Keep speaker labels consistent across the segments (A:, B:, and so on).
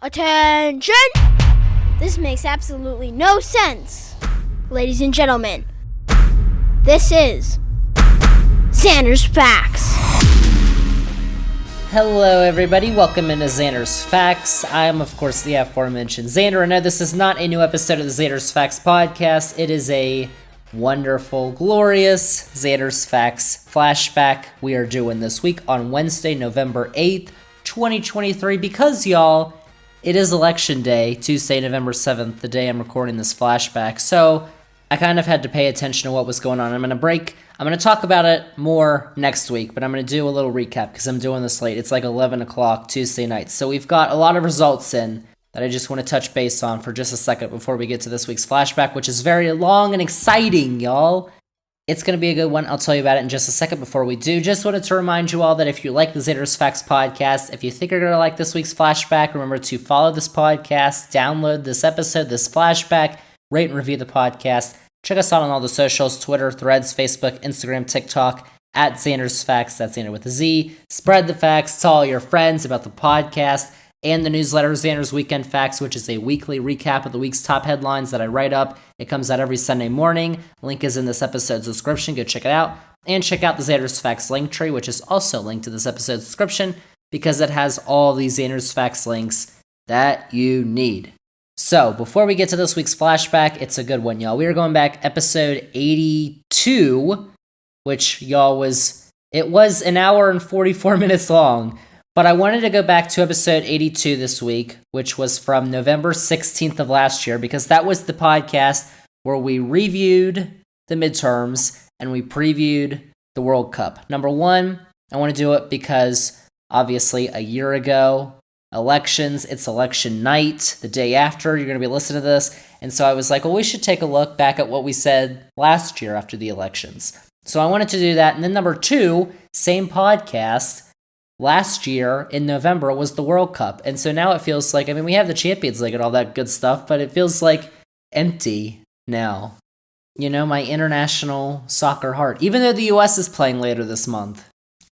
A: Attention! This makes absolutely no sense. Ladies and gentlemen, this is Zander's Facts.
B: Hello everybody, welcome into Zander's Facts. I am of course the aforementioned Zander, and no, this is not a new episode of the Zander's Facts podcast. It is a wonderful, glorious Zander's Facts flashback we are doing this week on Wednesday, November 8th, 2023, because y'all, it is election day, Tuesday, November 7th, the day I'm recording this flashback, so I kind of had to pay attention to what was going on. I'm going to talk about it more next week, but I'm going to do a little recap because I'm doing this late. It's like 11 o'clock Tuesday night, so we've got a lot of results in that I just want to touch base on for just a second before we get to this week's flashback, which is very long and exciting, y'all. It's going to be a good one. I'll tell you about it in just a second. Before we do, just wanted to remind you all that if you like the Zander's Facts podcast, if you think you're going to like this week's flashback, remember to follow this podcast, download this episode, this flashback, rate and review the podcast. Check us out on all the socials, Twitter, Threads, Facebook, Instagram, TikTok, at Zander's Facts, that's Zander with a Z. Spread the facts, tell all your friends about the podcast and the newsletter, Zander's Weekend Facts, which is a weekly recap of the week's top headlines that I write up. It comes out every Sunday morning. Link is in this episode's description. Go check it out. And check out the Zander's Facts link tree, which is also linked to this episode's description because it has all these Zander's Facts links that you need. So, before we get to this week's flashback, it's a good one, y'all. We are going back episode 82, which, y'all, was an hour and 44 minutes long. But I wanted to go back to episode 82 this week, which was from November 16th of last year, because that was the podcast where we reviewed the midterms and we previewed the World Cup. Number one, I want to do it because, obviously, a year ago, elections, it's election night, the day after, you're going to be listening to this. And so I was like, well, we should take a look back at what we said last year after the elections. So I wanted to do that. And then number two, same podcast, last year in November was the World Cup. And so now it feels like, we have the Champions League and all that good stuff, but it feels like empty now. You know, my international soccer heart. Even though the US is playing later this month.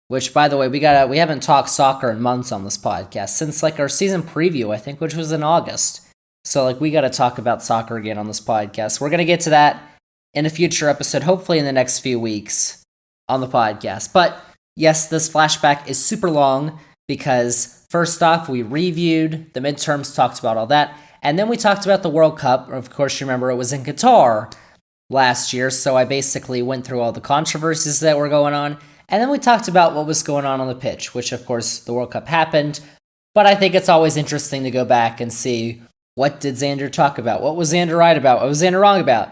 B: Which, by the way, we haven't talked soccer in months on this podcast since like our season preview, I think, which was in August. So like we got to talk about soccer again on this podcast. We're gonna get to that in a future episode, hopefully in the next few weeks on the podcast. But yes, this flashback is super long because first off, we reviewed the midterms, talked about all that, and then we talked about the World Cup. Of course, you remember it was in Qatar last year, so I basically went through all the controversies that were going on. And then we talked about what was going on the pitch, which, of course, the World Cup happened. But I think it's always interesting to go back and see, what did Zander talk about? What was Zander right about? What was Zander wrong about?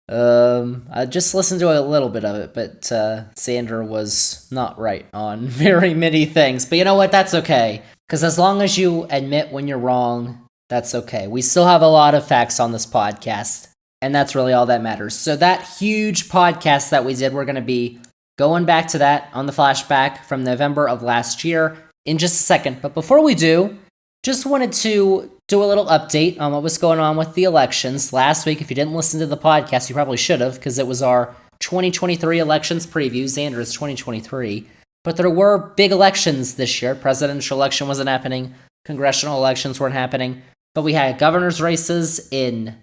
B: I just listened to a little bit of it, but Zander was not right on very many things. But you know what? That's okay. Because as long as you admit when you're wrong, that's okay. We still have a lot of facts on this podcast, and that's really all that matters. So that huge podcast that we did, we're going to be going back to that on the flashback from November of last year in just a second. But before we do, just wanted to do a little update on what was going on with the elections. Last week, if you didn't listen to the podcast, you probably should have, because it was our 2023 elections preview, Zander's 2023. But there were big elections this year. Presidential election wasn't happening. Congressional elections weren't happening. But we had governor's races in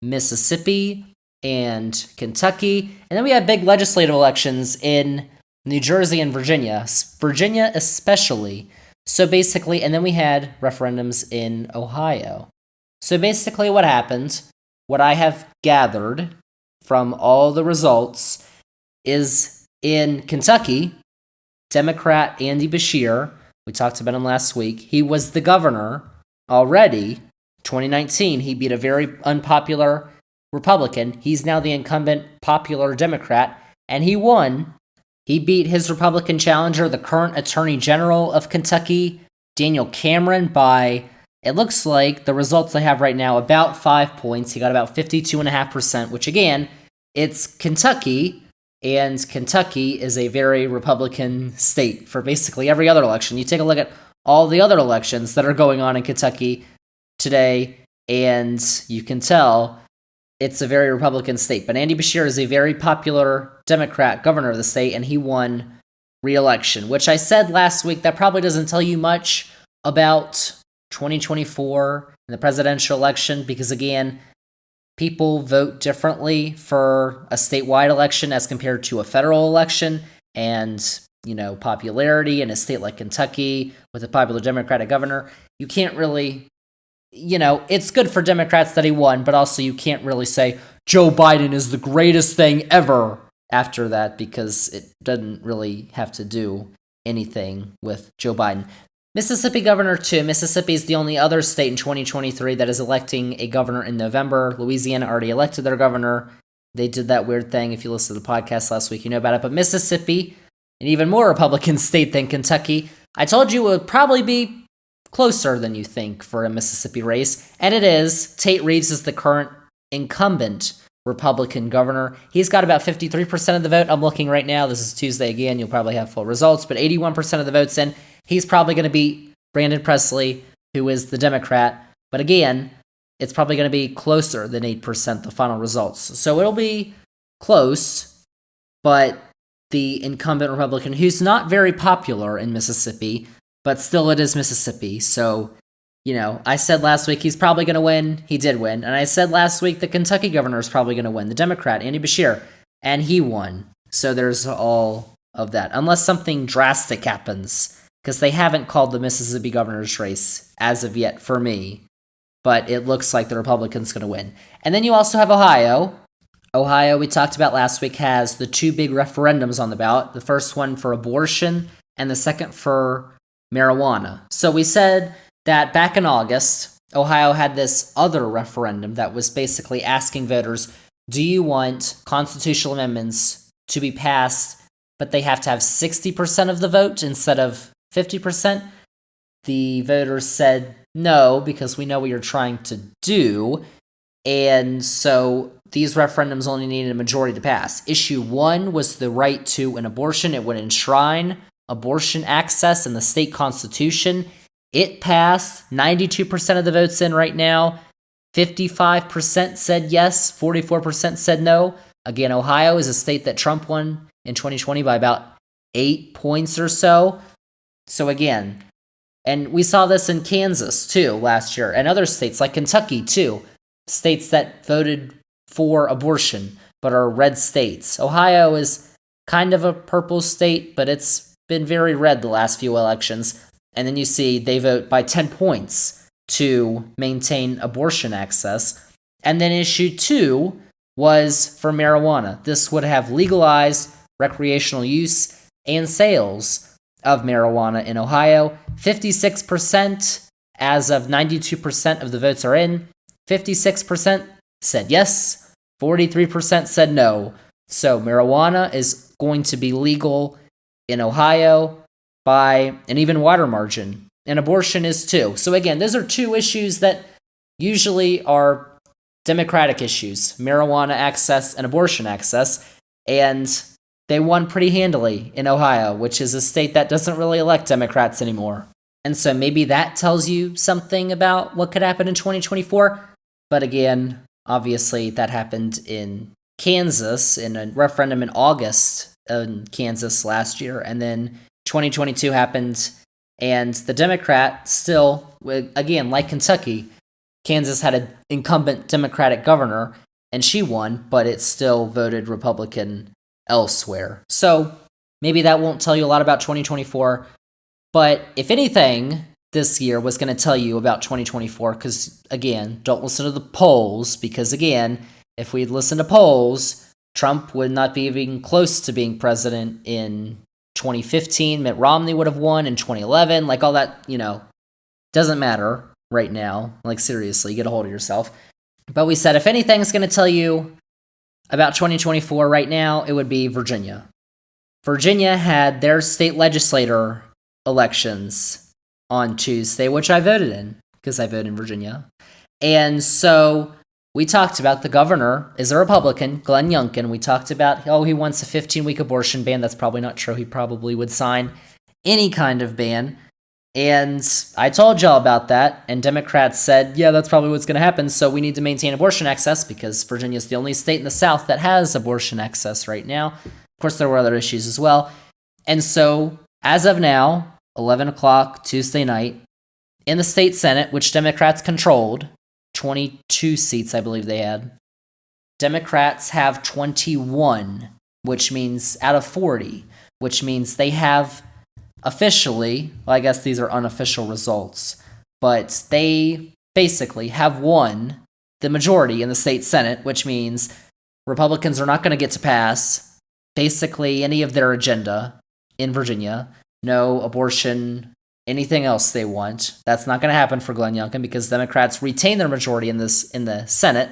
B: Mississippi and Kentucky, and then we had big legislative elections in New Jersey and Virginia especially. So basically, and then we had referendums in Ohio. So basically what happened, what I have gathered from all the results, is in Kentucky, Democrat Andy Beshear, we talked about him last week, he was the governor already, 2019, he beat a very unpopular Republican. He's now the incumbent popular Democrat, and he won. He beat his Republican challenger, the current Attorney General of Kentucky, Daniel Cameron, by, it looks like, the results I have right now, about 5 points. He got about 52.5%, which again, it's Kentucky, and Kentucky is a very Republican state for basically every other election. You take a look at all the other elections that are going on in Kentucky today, and you can tell it's a very Republican state. But Andy Beshear is a very popular Democrat governor of the state, and he won re-election, which I said last week, that probably doesn't tell you much about 2024 in the presidential election because, again, people vote differently for a statewide election as compared to a federal election. And, popularity in a state like Kentucky with a popular Democratic governor, you can't really, it's good for Democrats that he won, but also you can't really say Joe Biden is the greatest thing ever after that because it doesn't really have to do anything with Joe Biden. Mississippi governor too. Mississippi is the only other state in 2023 that is electing a governor in November. Louisiana already elected their governor. They did that weird thing. If you listened to the podcast last week, you know about it. But Mississippi, an even more Republican state than Kentucky, I told you it would probably be closer than you think for a Mississippi race. And it is. Tate Reeves is the current incumbent Republican governor. He's got about 53% of the vote. I'm looking right now. This is Tuesday again. You'll probably have full results. But 81% of the votes in. He's probably going to beat Brandon Presley, who is the Democrat. But again, it's probably going to be closer than 8%, the final results. So it'll be close, but the incumbent Republican, who's not very popular in Mississippi, but still it is Mississippi. So, I said last week he's probably going to win. He did win. And I said last week the Kentucky governor is probably going to win, the Democrat, Andy Beshear, and he won. So there's all of that, unless something drastic happens. Because they haven't called the Mississippi governor's race as of yet for me. But it looks like the Republican's going to win. And then you also have Ohio. Ohio, we talked about last week, has the two big referendums on the ballot. The first one for abortion and the second for marijuana. So we said that back in August, Ohio had this other referendum that was basically asking voters, do you want constitutional amendments to be passed, but they have to have 60% of the vote instead of 50%. The voters said no, because we know what you're trying to do. And so these referendums only needed a majority to pass. Issue 1 was the right to an abortion. It would enshrine abortion access in the state constitution. It passed. 92% of the votes in right now. 55% said yes. 44% said no. Again, Ohio is a state that Trump won in 2020 by about 8 points or so. So again, and we saw this in Kansas too last year, and other states like Kentucky too, states that voted for abortion but are red states. Ohio is kind of a purple state, but it's been very red the last few elections. And then you see they vote by 10 points to maintain abortion access. And then issue 2 was for marijuana. This would have legalized recreational use and sales of marijuana in Ohio. 56% as of 92% of the votes are in. 56% said yes. 43% said no. So marijuana is going to be legal in Ohio by an even wider margin. And abortion is too. So again, those are two issues that usually are Democratic issues. Marijuana access and abortion access. And they won pretty handily in Ohio, which is a state that doesn't really elect Democrats anymore. And so maybe that tells you something about what could happen in 2024. But again, obviously that happened in Kansas in a referendum in August in Kansas last year. And then 2022 happened, and the Democrat still, again, like Kentucky, Kansas had an incumbent Democratic governor, and she won, but it still voted Republican elsewhere. So maybe that won't tell you a lot about 2024, but if anything, this year was going to tell you about 2024, because again, don't listen to the polls, because again, if we'd listened to polls, Trump would not be even close to being president in 2015. Mitt Romney would have won in 2011. Like all that, doesn't matter right now. Like seriously, get a hold of yourself. But we said if anything's going to tell you about 2024 right now, it would be Virginia. Virginia had their state legislator elections on Tuesday, which I voted in, because I voted in Virginia. And so we talked about the governor is a Republican, Glenn Youngkin. We talked about, he wants a 15-week abortion ban. That's probably not true. He probably would sign any kind of ban. And I told y'all about that, and Democrats said, yeah, that's probably what's going to happen, so we need to maintain abortion access, because Virginia is the only state in the South that has abortion access right now. Of course, there were other issues as well. And so, as of now, 11 o'clock Tuesday night, In the state Senate, which Democrats controlled, 22 seats I believe they had, Democrats have 21, which means out of 40, which means they have officially, well, I guess these are unofficial results, but they basically have won the majority in the state Senate, which means Republicans are not going to get to pass basically any of their agenda in Virginia. No abortion, anything else they want. That's not going to happen for Glenn Youngkin because Democrats retain their majority in the Senate.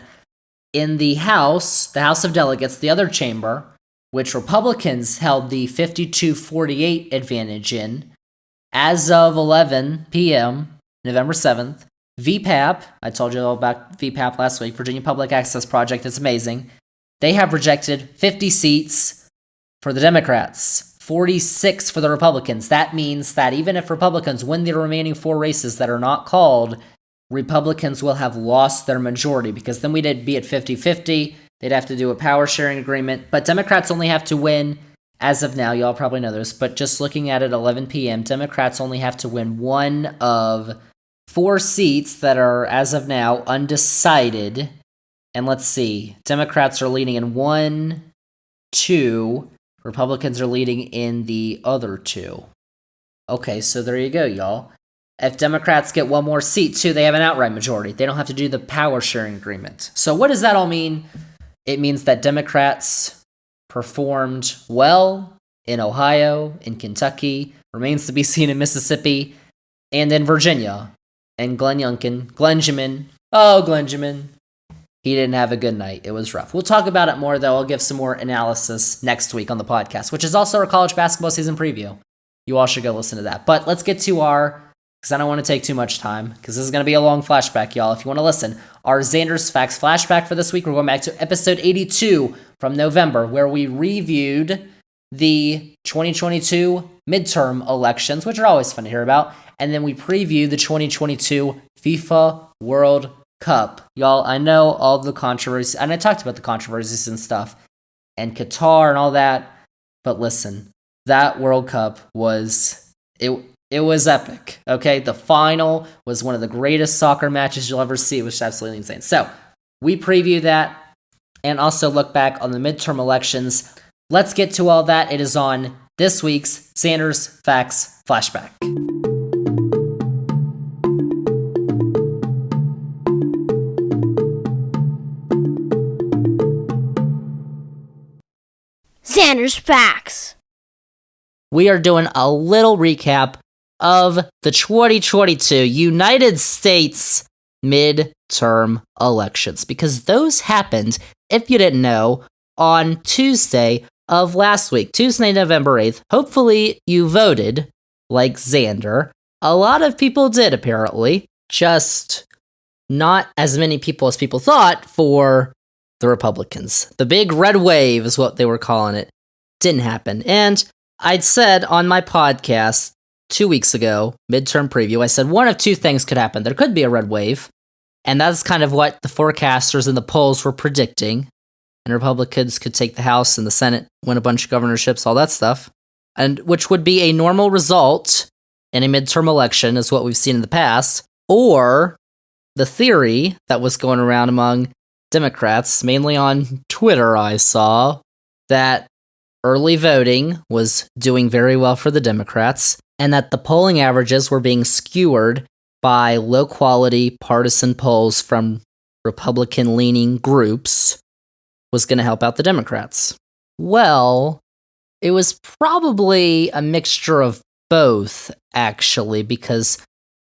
B: In the House of Delegates, the other chamber, which Republicans held the 52-48 advantage in, as of 11 p.m., November 7th, VPAP, I told you all about VPAP last week, Virginia Public Access Project, it's amazing. They have rejected 50 seats for the Democrats, 46 for the Republicans. That means that even if Republicans win the remaining 4 races that are not called, Republicans will have lost their majority because then we'd be at 50-50. They'd have to do a power sharing agreement, but Democrats only have to win, as of now, y'all probably know this, but just looking at it 11 p.m., Democrats only have to win 1 of 4 seats that are, as of now, undecided. And let's see, Democrats are leading in 1, 2, Republicans are leading in the other 2. Okay, so there you go, y'all. If Democrats get 1 more seat, too, they have an outright majority. They don't have to do the power sharing agreement. So what does that all mean? It means that Democrats performed well in Ohio, in Kentucky, remains to be seen in Mississippi, and in Virginia. And Glenjamin, he didn't have a good night. It was rough. We'll talk about it more, though. I'll give some more analysis next week on the podcast, which is also our college basketball season preview. You all should go listen to that. But let's get to because I don't want to take too much time, because this is going to be a long flashback, y'all. If you want to listen, our Zander's Facts flashback for this week, we're going back to episode 82 from November, where we reviewed the 2022 midterm elections, which are always fun to hear about, and then we previewed the 2022 FIFA World Cup. Y'all, I know all the controversies, and I talked about the controversies and stuff, and Qatar and all that, but listen, that World Cup was... It was epic, okay? The final was one of the greatest soccer matches you'll ever see. It was absolutely insane. So, we preview that and also look back on the midterm elections. Let's get to all that. It is on this week's Zander's Facts Flashback.
A: Zander's Facts.
B: We are doing a little recap of the 2022 United States midterm elections, because those happened, if you didn't know, on Tuesday of last week, Tuesday, November 8th. Hopefully you voted like Zander. A lot of people did, apparently, just not as many people as people thought for the Republicans. The big red wave is what they were calling it. Didn't happen. And I'd said on my podcast 2 weeks ago, midterm preview, I said one of 2 things could happen. There could be a red wave, and that's kind of what the forecasters and the polls were predicting. And Republicans could take the House and the Senate, win a bunch of governorships, all that stuff, and which would be a normal result in a midterm election, is what we've seen in the past. Or the theory that was going around among Democrats, mainly on Twitter, I saw, that early voting was doing very well for the Democrats, and that the polling averages were being skewered by low-quality partisan polls from Republican-leaning groups was going to help out the Democrats. Well, it was probably a mixture of both, actually, because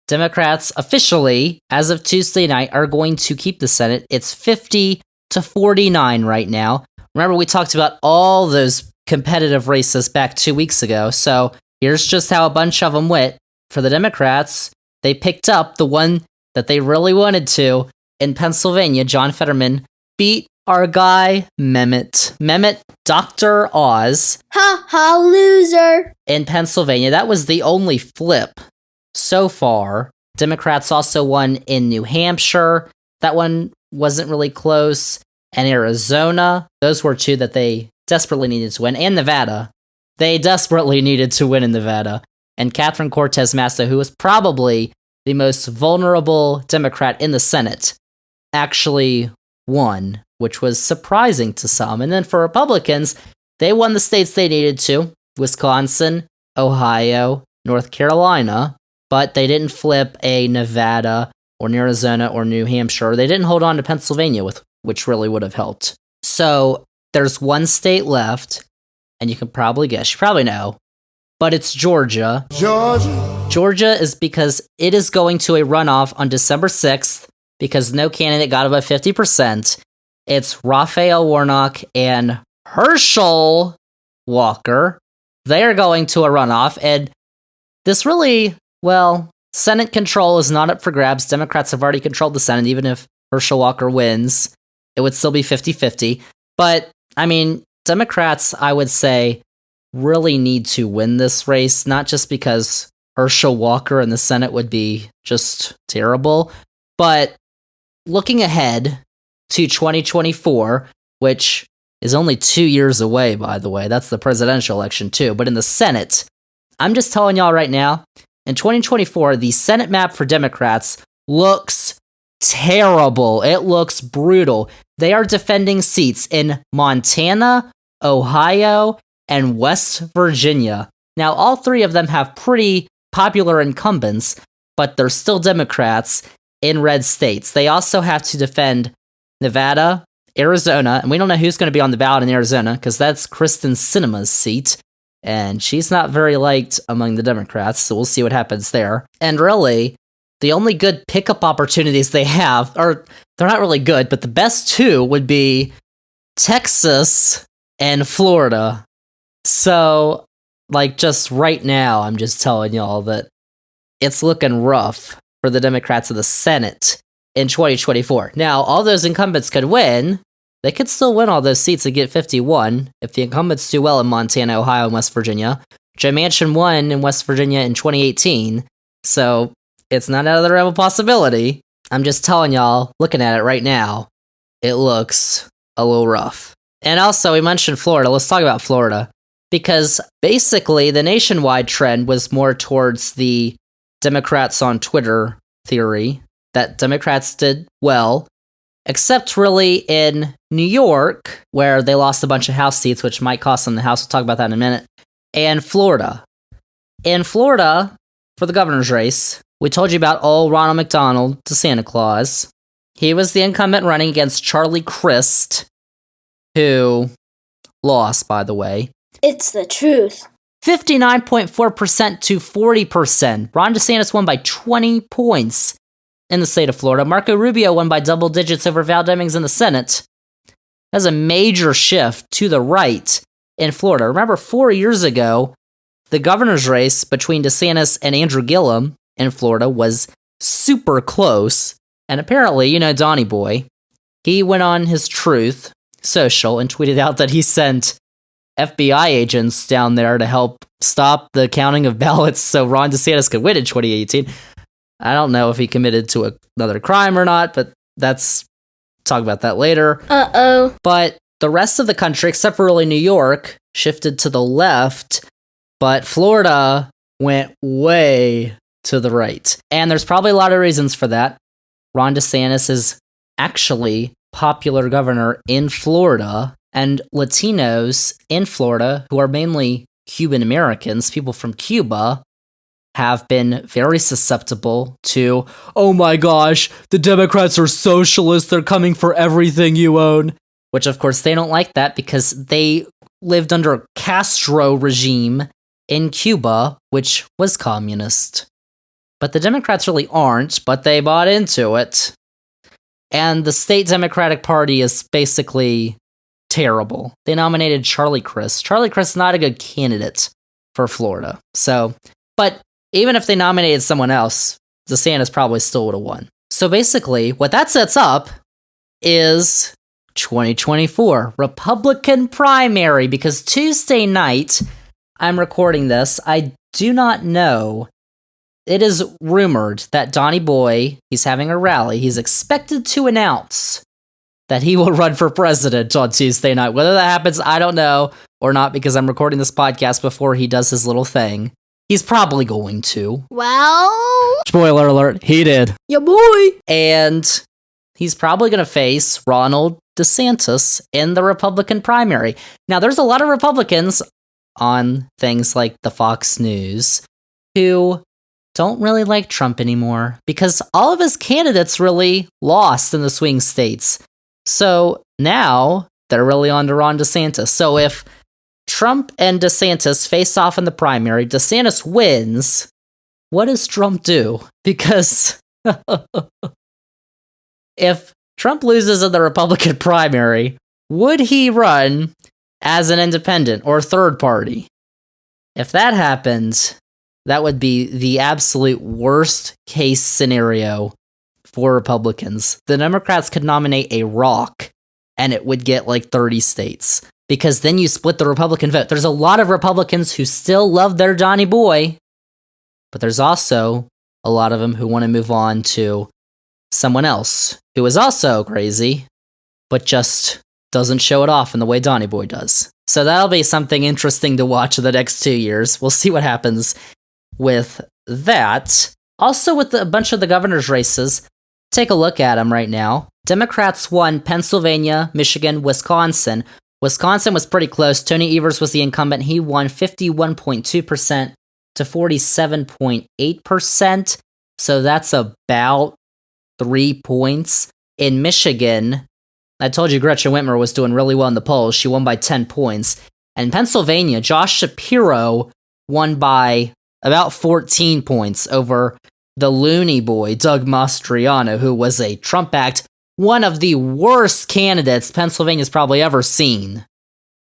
B: Democrats officially, as of Tuesday night, are going to keep the Senate. It's 50-49 right now. Remember, we talked about all those competitive races back 2 weeks ago, so here's just how a bunch of them went. For the Democrats, they picked up the one that they really wanted to in Pennsylvania. John Fetterman beat our guy, Mehmet Dr. Oz.
A: Ha ha, loser.
B: In Pennsylvania. That was the only flip so far. Democrats also won in New Hampshire. That one wasn't really close. And Arizona. Those were 2 that they desperately needed to win. And Nevada. They desperately needed to win in Nevada. And Catherine Cortez Masto, who was probably the most vulnerable Democrat in the Senate, actually won, which was surprising to some. And then for Republicans, they won the states they needed to: Wisconsin, Ohio, North Carolina, but they didn't flip a Nevada or Arizona or New Hampshire. They didn't hold on to Pennsylvania, which really would have helped. So there's one state left, and you can probably guess, you probably know, but it's Georgia. Georgia is because it is going to a runoff on December 6th because no candidate got above 50%. It's Raphael Warnock and Herschel Walker. They are going to a runoff, and this really, well, Senate control is not up for grabs. Democrats have already controlled the Senate. Even if Herschel Walker wins, it would still be 50-50. But, I mean, Democrats, I would say, really need to win this race, not just because Herschel Walker in the Senate would be just terrible, but looking ahead to 2024, which is only 2 years away, by the way. That's the presidential election, too. But in the Senate, I'm just telling y'all right now, in 2024, the Senate map for Democrats looks terrible. It looks brutal. They are defending seats in Montana, Ohio, and West Virginia. Now, all three of them have pretty popular incumbents, but they're still Democrats in red states. They also have to defend Nevada, Arizona, and we don't know who's going to be on the ballot in Arizona because that's Kristen Sinema's seat, and she's not very liked among the Democrats, so we'll see what happens there. And really, the only good pickup opportunities they have, or they're not really good, but the best two would be Texas and Florida. So, like, just right now, I'm just telling y'all that it's looking rough for the Democrats of the Senate in 2024. Now, all those incumbents could win. They could still win all those seats and get 51 if the incumbents do well in Montana, Ohio, and West Virginia. Joe Manchin won in West Virginia in 2018, so it's not out of the realm of possibility. I'm just telling y'all, looking at it right now, it looks a little rough. And also, we mentioned Florida. Let's talk about Florida. Because basically, the nationwide trend was more towards the Democrats on Twitter theory, that Democrats did well, except really in New York, where they lost a bunch of House seats, which might cost them the House. We'll talk about that in a minute, and Florida. In Florida, for the governor's race, we told you about old Ronald McDonald to Santa Claus. He was the incumbent running against Charlie Crist, who lost, by the way.
A: It's the truth.
B: 59.4% to 40%. Ron DeSantis won by 20 points in the state of Florida. Marco Rubio won by double digits over Val Demings in the Senate. That's a major shift to the right in Florida. Remember, 4 years ago, the governor's race between DeSantis and Andrew Gillum in Florida was super close. And apparently, you know, Donnie Boy, he went on his Truth Social and tweeted out that he sent FBI agents down there to help stop the counting of ballots so Ron DeSantis could win in 2018. I don't know if he committed to another crime or not, but talk about that later.
A: Uh-oh.
B: But the rest of the country, except for really New York, shifted to the left, but Florida went way to the right. And there's probably a lot of reasons for that. Ron DeSantis is actually popular governor in Florida, and Latinos in Florida, who are mainly Cuban Americans, people from Cuba, have been very susceptible to, oh my gosh, the Democrats are socialists, they're coming for everything you own. Which, of course, they don't like that because they lived under a Castro regime in Cuba, which was communist. But the Democrats really aren't, but they bought into it. And the state Democratic Party is basically terrible. They nominated Charlie Crist. Charlie Crist is not a good candidate for Florida. So, but even if they nominated someone else, DeSantis probably still would have won. So basically, what that sets up is 2024 Republican primary, because Tuesday night, I'm recording this, I do not know. It is rumored that Donnie Boy, he's having a rally. He's expected to announce that he will run for president on Tuesday night. Whether that happens, I don't know, or not, because I'm recording this podcast before he does his little thing.
C: He's probably going to.
A: Well,
C: Spoiler alert, he did.
A: ya boy.
C: And he's probably going to face Ronald DeSantis in the Republican primary. Now, there's a lot of Republicans on things like the Fox News who don't really like Trump anymore because all of his candidates really lost in the swing states. So now they're really on to Ron DeSantis. So if Trump and DeSantis face off in the primary, DeSantis wins, what does Trump do? Because if Trump loses in the Republican primary, would he run as an independent or third party? If that happens, that would be the absolute worst case scenario for Republicans. The Democrats could nominate a rock and it would get like 30 states because then you split the Republican vote. There's a lot of Republicans who still love their Donny Boy, but there's also a lot of them who want to move on to someone else who is also crazy, but just doesn't show it off in the way Donny Boy does. So that'll be something interesting to watch in the next 2 years. We'll see what happens with that. Also, with a bunch of the governor's races, take a look at them right now. Democrats won Pennsylvania, Michigan, Wisconsin. Wisconsin was pretty close. Tony Evers was the incumbent. He won 51.2% to 47.8%. So that's about 3 points. In Michigan, I told you Gretchen Whitmer was doing really well in the polls. She won by 10 points. And in Pennsylvania, Josh Shapiro won by about 14 points over the loony boy, Doug Mastriano, who was a Trump-backed, one of the worst candidates Pennsylvania's probably ever seen.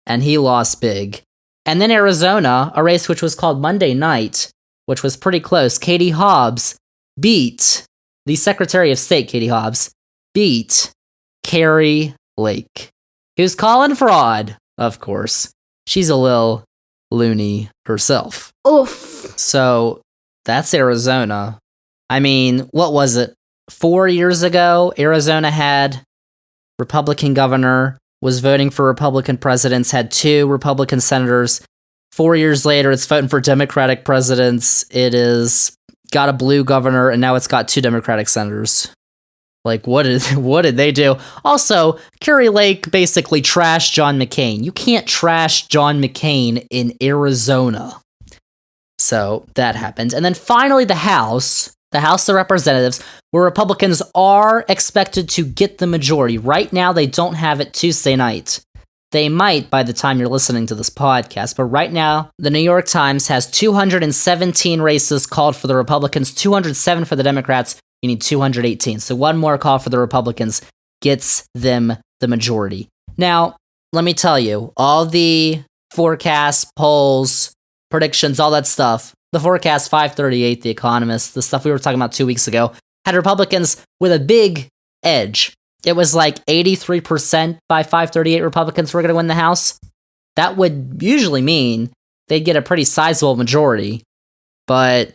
C: And he lost big. And then Arizona, a race which was called Monday Night, which was pretty close. Katie Hobbs beat the Secretary of State, Katie Hobbs, beat Carrie Lake, who's calling fraud, of course. She's a little loony herself.
A: Oof.
C: So that's Arizona. I mean, what was it? 4 years ago, Arizona had Republican governor, was voting for Republican presidents, had 2 Republican senators. 4 years later, it's voting for Democratic presidents. It is got a blue governor, and now it's got 2 Democratic senators. Like, what did they do? Also, Carrie Lake basically trashed John McCain. You can't trash John McCain in Arizona. So that happened. And then finally, the House of Representatives, where Republicans are expected to get the majority. Right now, they don't have it Tuesday night. They might by the time you're listening to this podcast, but right now, the New York Times has 217 races called for the Republicans, 207 for the Democrats. You need 218. So one more call for the Republicans gets them the majority. Now, let me tell you, all the forecasts, polls, predictions, all that stuff, the forecast 538, The Economist, the stuff we were talking about 2 weeks ago, had Republicans with a big edge. It was like 83% by 538 Republicans were going to win the House. That would usually mean they'd get a pretty sizable majority, but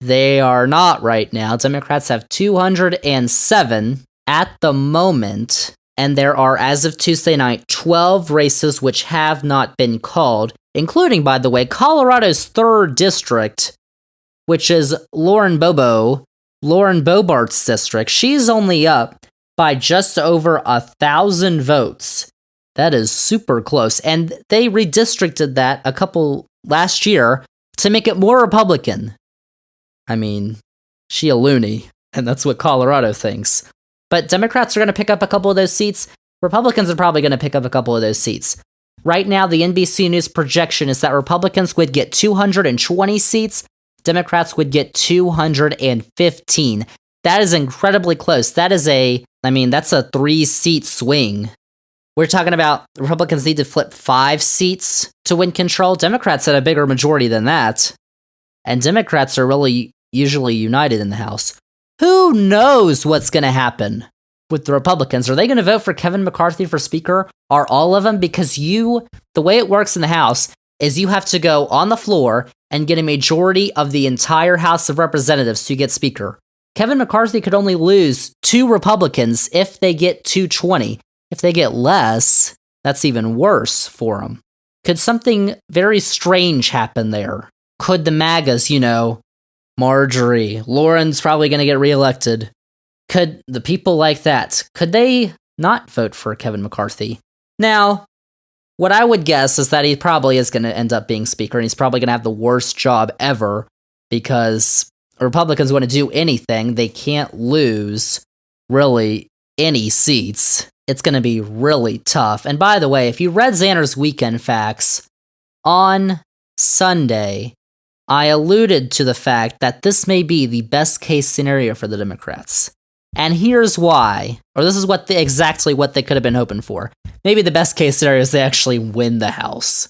C: they are not right now. Democrats have 207 at the moment, and there are, as of Tuesday night, 12 races which have not been called, including, by the way, Colorado's 3rd district, which is Lauren Bobart's district. She's only up by just over 1,000 votes. That is super close. And they redistricted that last year to make it more Republican. I mean, she a loony, and that's what Colorado thinks. But Democrats are going to pick up a couple of those seats. Republicans are probably going to pick up a couple of those seats. Right now, the NBC News projection is that Republicans would get 220 seats, Democrats would get 215. That is incredibly close. That's a 3-seat swing. We're talking about Republicans need to flip 5 seats to win control. Democrats had a bigger majority than that. And Democrats are really usually united in the House. Who knows what's going to happen with the Republicans? Are they going to vote for Kevin McCarthy for Speaker? Are all of them? Because the way it works in the House is you have to go on the floor and get a majority of the entire House of Representatives to get Speaker. Kevin McCarthy could only lose 2 Republicans if they get 220. If they get less, that's even worse for them. Could something very strange happen there? could the MAGAs, Marjorie, Lauren's probably going to get reelected. Could the people like that, could they not vote for Kevin McCarthy? Now, what I would guess is that he probably is going to end up being speaker, and he's probably going to have the worst job ever because Republicans want to do anything. They can't lose really any seats. It's going to be really tough. And by the way, if you read Zander's weekend facts, on Sunday, I alluded to the fact that this may be the best case scenario for the Democrats. And here's why, or this is exactly what they could have been hoping for. Maybe the best case scenario is they actually win the House.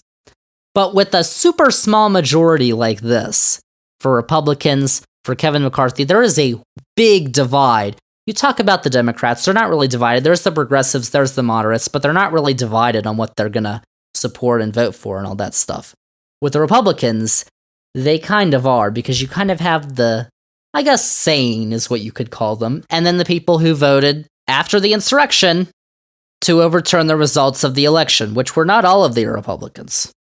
C: But with a super small majority like this, for Republicans, for Kevin McCarthy, there is a big divide. You talk about the Democrats, they're not really divided. There's the progressives, there's the moderates, but they're not really divided on what they're going to support and vote for and all that stuff. With the Republicans, they kind of are, because you kind of have the, I guess, sane is what you could call them, and then the people who voted after the insurrection to overturn the results of the election, which were not all of the Republicans.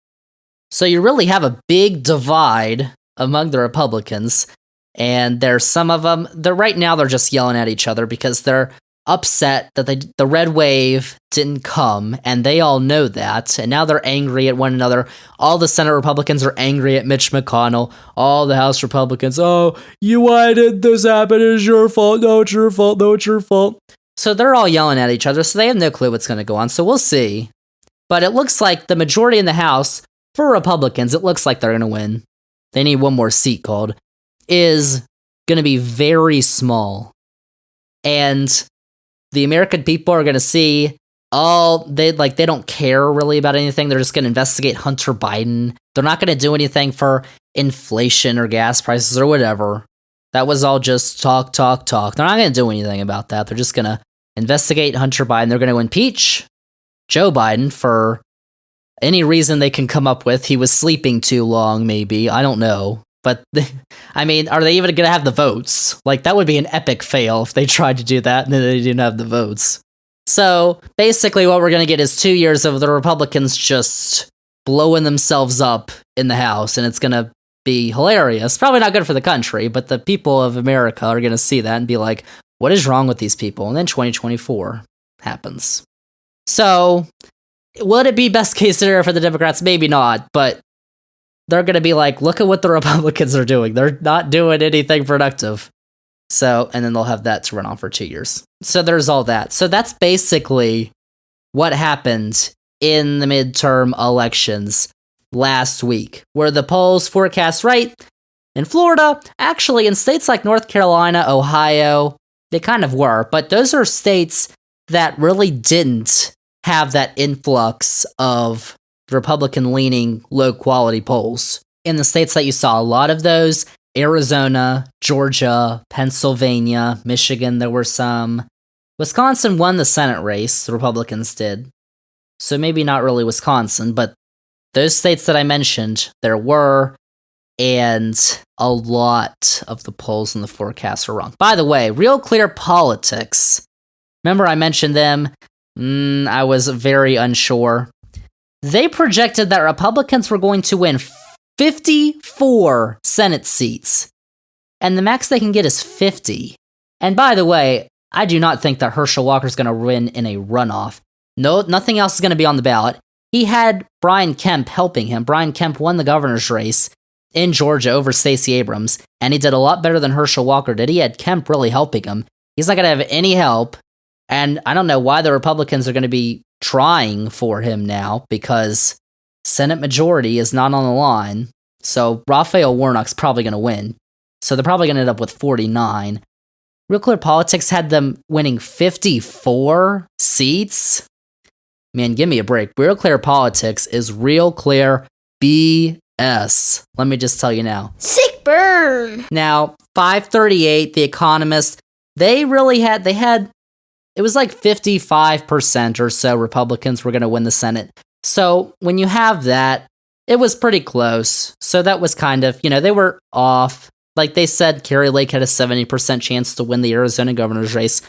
C: So you really have a big divide among the Republicans, and there's some of them, right now they're just yelling at each other because they're upset that the red wave didn't come, and they all know that, and now they're angry at one another. All the Senate Republicans are angry at Mitch McConnell. All the House Republicans, why did this happen? It's your fault. No, it's your fault. No, it's your fault. So they're all yelling at each other, so they have no clue what's going to go on, so we'll see. But it looks like the majority in the House, for Republicans, it looks like they're going to win. They need one more seat called, is going to be very small. And the American people are going to see they don't care really about anything. They're just going to investigate Hunter Biden. They're not going to do anything for inflation or gas prices or whatever. That was all just talk. They're not going to do anything about that. They're just going to investigate Hunter Biden. They're going to impeach Joe Biden for any reason they can come up with. He was sleeping too long, maybe. I don't know. But, are they even going to have the votes? That would be an epic fail if they tried to do that and then they didn't have the votes. So, basically what we're going to get is 2 years of the Republicans just blowing themselves up in the House, and it's going to be hilarious. Probably not good for the country, but the people of America are going to see that and be like, what is wrong with these people? And then 2024 happens. So, would it be best case scenario for the Democrats? Maybe not, but they're going to be like, look at what the Republicans are doing. They're not doing anything productive. So, and then they'll have that to run on for 2 years. So there's all that. So that's basically what happened in the midterm elections last week, where the polls forecast right in Florida. Actually, in states like North Carolina, Ohio, they kind of were. But those are states that really didn't have that influx of Republican-leaning, low-quality polls. In the states that you saw a lot of those, Arizona, Georgia, Pennsylvania, Michigan, there were some. Wisconsin won the Senate race, the Republicans did. So maybe not really Wisconsin, but those states that I mentioned, there were, and a lot of the polls in the forecast are wrong. By the way, Real Clear Politics, remember I mentioned them? I was very unsure. They projected that Republicans were going to win 54 Senate seats, and the max they can get is 50. And by the way, I do not think that Herschel Walker is going to win in a runoff. No, nothing else is going to be on the ballot. He had Brian Kemp helping him. Brian Kemp won the governor's race in Georgia over Stacey Abrams, and he did a lot better than Herschel Walker did. He had Kemp really helping him. He's not going to have any help, and I don't know why the Republicans are going to be trying for him now, because Senate majority is not on the line. So Raphael Warnock's probably going to win. So they're probably going to end up with 49. Real Clear Politics had them winning 54 seats. Man, give me a break. Real Clear Politics is Real Clear BS. Let me just tell you now.
A: Sick burn.
C: Now, 538, The Economist, they had it was like 55% or so Republicans were going to win the Senate. So when you have that, it was pretty close. So that was kind of, they were off. Like they said, Kari Lake had a 70% chance to win the Arizona governor's race.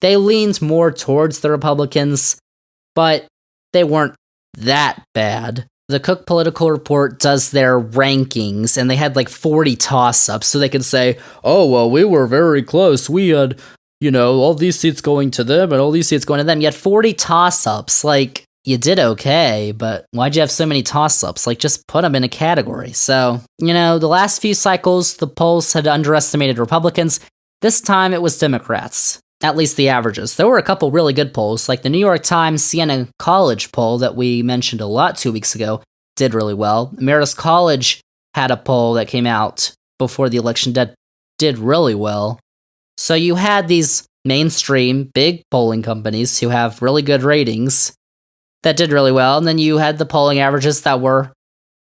C: They leaned more towards the Republicans, but they weren't that bad. the Cook Political Report does their rankings, and they had like 40 toss-ups, so they could say, oh, well, we were very close. We had, all these seats going to them and all these seats going to them. You had 40 toss-ups. Like, you did okay, but why'd you have so many toss-ups? Like, just put them in a category. So, the last few cycles, the polls had underestimated Republicans. This time, it was Democrats. At least the averages. There were a couple really good polls, like the New York Times Siena College poll that we mentioned a lot 2 weeks ago did really well. Marist College had a poll that came out before the election that did really well. So you had these mainstream big polling companies who have really good ratings that did really well, and then you had the polling averages that were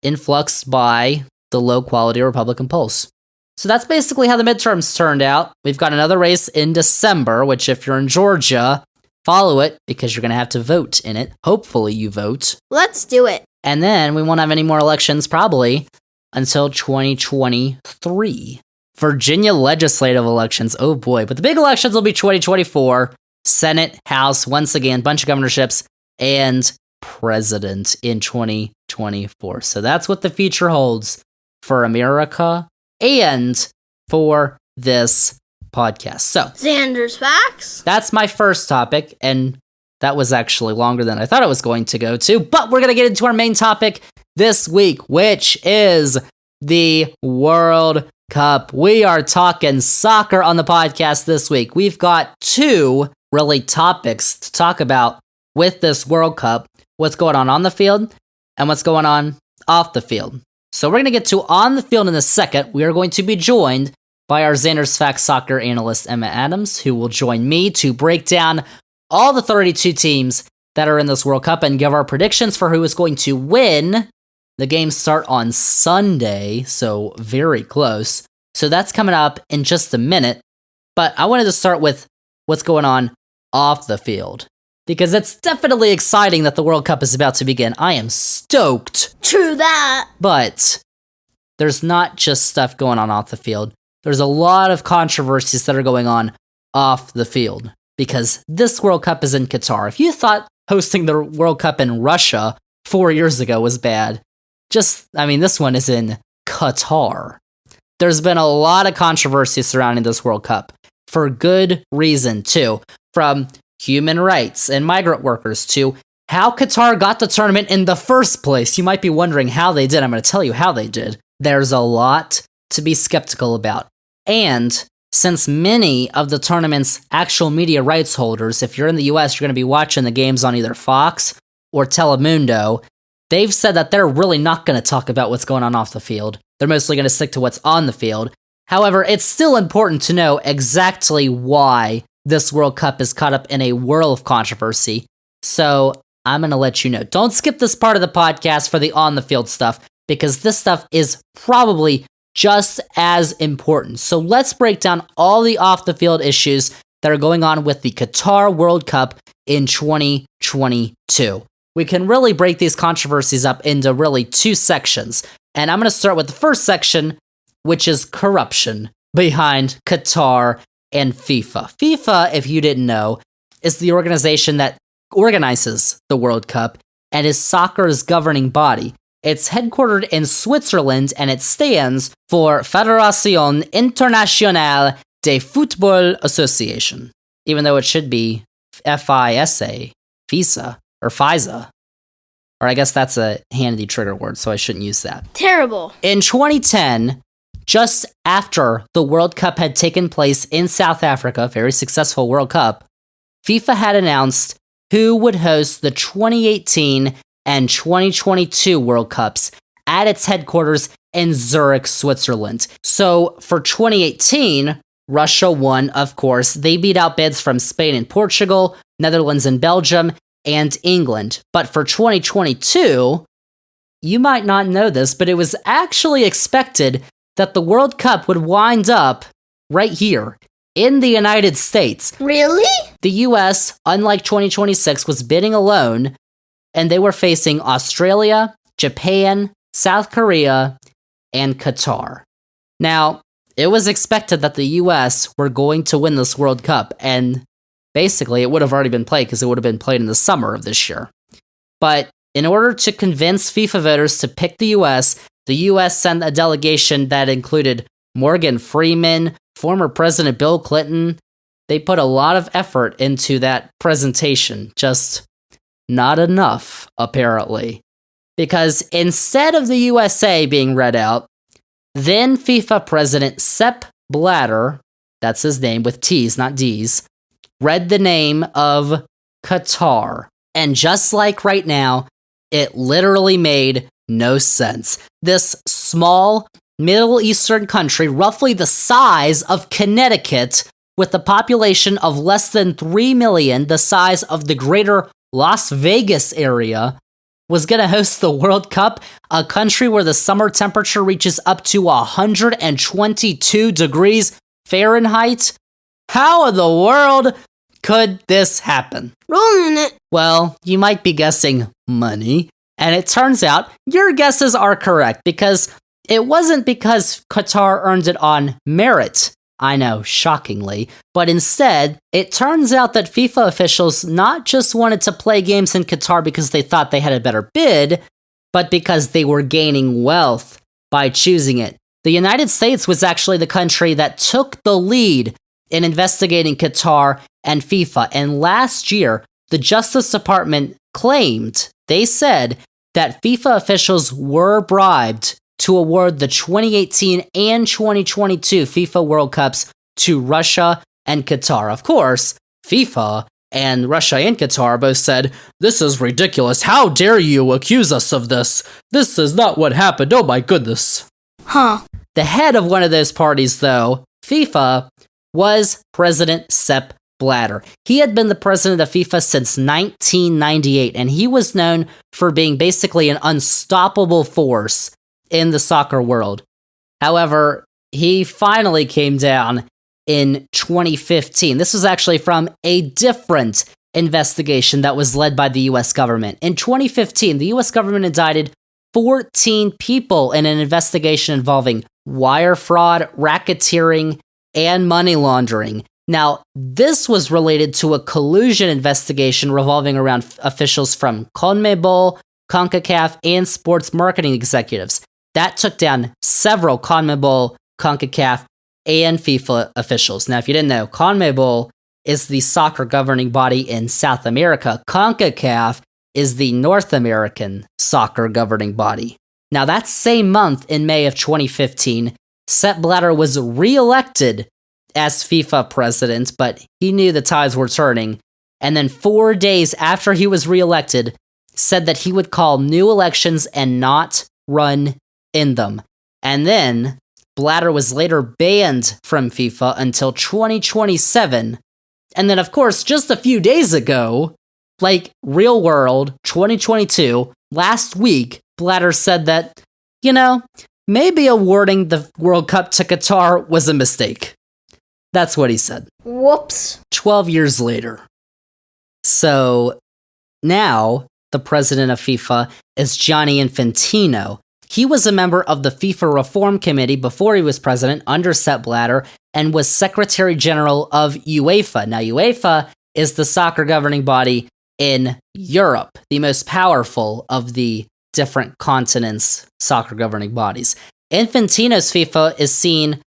C: influxed by the low quality Republican polls. So that's basically how the midterms turned out. We've got another race in December, which if you're in Georgia, follow it because you're going to have to vote in it. Hopefully you vote.
A: Let's do it.
C: And then we won't have any more elections probably until 2023. Virginia legislative elections. Oh boy. But the big elections will be 2024. Senate, House, once again, bunch of governorships, and president in 2024. So that's what the future holds for America and for this podcast. So,
A: Zander's Facts.
C: that's my first topic, and that was actually longer than I thought it was going to go to, but we're going to get into our main topic this week, which is the World Cup. We are talking soccer on the podcast this week. We've got two really topics to talk about with this World Cup, what's going on the field and what's going on off the field. So we're going to get to on the field in a second. We are going to be joined by our Zander's Facts soccer analyst, Emma Adams, who will join me to break down all the 32 teams that are in this World Cup and give our predictions for who is going to win. The games start on Sunday, so very close. So that's coming up in just a minute. But I wanted to start with what's going on off the field, because it's definitely exciting that the World Cup is about to begin. I am stoked.
A: True that.
C: But there's not just stuff going on off the field. There's a lot of controversies that are going on off the field, because this World Cup is in Qatar. If you thought hosting the World Cup in Russia 4 years ago was bad, this one is in Qatar. There's been a lot of controversy surrounding this World Cup, for good reason too, from human rights and migrant workers to how Qatar got the tournament in the first place. You might be wondering how they did. I'm going to tell you how they did. There's a lot to be skeptical about. And since many of the tournament's actual media rights holders, if you're in the US, you're going to be watching the games on either Fox or Telemundo, they've said that they're really not going to talk about what's going on off the field. They're mostly going to stick to what's on the field. However, it's still important to know exactly why this World Cup is caught up in a whirl of controversy. So I'm going to let you know. Don't skip this part of the podcast for the on-the-field stuff, because this stuff is probably just as important. So let's break down all the off-the-field issues that are going on with the Qatar World Cup in 2022. We can really break these controversies up into really two sections. And I'm going to start with the first section, which is corruption behind Qatar and FIFA. FIFA, if you didn't know, is the organization that organizes the World Cup and is soccer's governing body. It's headquartered in Switzerland, and it stands for Fédération Internationale de Football Association, even though it should be FISA, FISA, or FISA. Or I guess that's a handy trigger word, so I shouldn't use that.
A: Terrible.
C: In 2010, just after the World Cup had taken place in South Africa, very successful World Cup, FIFA had announced who would host the 2018 and 2022 World Cups at its headquarters in Zurich, Switzerland. So for 2018, Russia won, of course. They beat out bids from Spain and Portugal, Netherlands and Belgium, and England. But for 2022, you might not know this, but it was actually expected that the World Cup would wind up right here in the United States.
A: Really?
C: The US, unlike 2026, was bidding alone, and they were facing Australia, Japan, South Korea, and Qatar. Now, it was expected that the US were going to win this World Cup, and basically it would have already been played because it would have been played in the summer of this year. But In order to convince FIFA voters to pick the US sent a delegation that included Morgan Freeman, former President Bill Clinton. They put a lot of effort into that presentation, just not enough, apparently. Because instead of the USA being read out, then FIFA President Sepp Blatter, that's his name with T's, not D's, read the name of Qatar. And just like right now, it literally made no sense. This small Middle Eastern country, roughly the size of Connecticut, with a population of less than 3 million, the size of the greater Las Vegas area, was going to host the World Cup, a country where the summer temperature reaches up to 122 degrees Fahrenheit. How in the world could this happen?
A: Rolling it.
C: Well, you might be guessing money, and it turns out your guesses are correct, because it wasn't because Qatar earned it on merit. I know, shockingly. But instead, it turns out that FIFA officials not just wanted to play games in Qatar because they thought they had a better bid, but because they were gaining wealth by choosing it. The United States was actually the country that took the lead in investigating Qatar and FIFA. And last year, the Justice Department claimed, they said, that FIFA officials were bribed to award the 2018 and 2022 FIFA World Cups to Russia and Qatar. Of course, FIFA and Russia and Qatar both said, "This is ridiculous. How dare you accuse us of this? This is not what happened. Oh my goodness." The head of one of those parties, though, FIFA, was President Sepp Blatter. He had been the president of FIFA since 1998, and he was known for being basically an unstoppable force in the soccer world. However, he finally came down in 2015. This was actually from a different investigation that was led by the US government. In 2015, the US government indicted 14 people in an investigation involving wire fraud, racketeering, and money laundering. Now, this was related to a collusion investigation revolving around officials from CONMEBOL, CONCACAF, and sports marketing executives. That took down several CONMEBOL, CONCACAF, and FIFA officials. Now, if you didn't know, CONMEBOL is the soccer governing body in South America. CONCACAF is the North American soccer governing body. Now, that same month, in May of 2015, Sepp Blatter was re-elected as FIFA president, but he knew the tides were turning. And then 4 days after he was re-elected, said that he would call new elections and not run in them. And then Blatter was later banned from FIFA until 2027. And then, of course, just a few days ago, like real world 2022, last week, Blatter said that, maybe awarding the World Cup to Qatar was a mistake. That's what he said.
A: Whoops.
C: 12 years later. So now the president of FIFA is Gianni Infantino. He was a member of the FIFA Reform Committee before he was president under Sepp Blatter and was Secretary General of UEFA. Now, UEFA is the soccer governing body in Europe, the most powerful of the different continents' soccer governing bodies. Infantino's FIFA is seen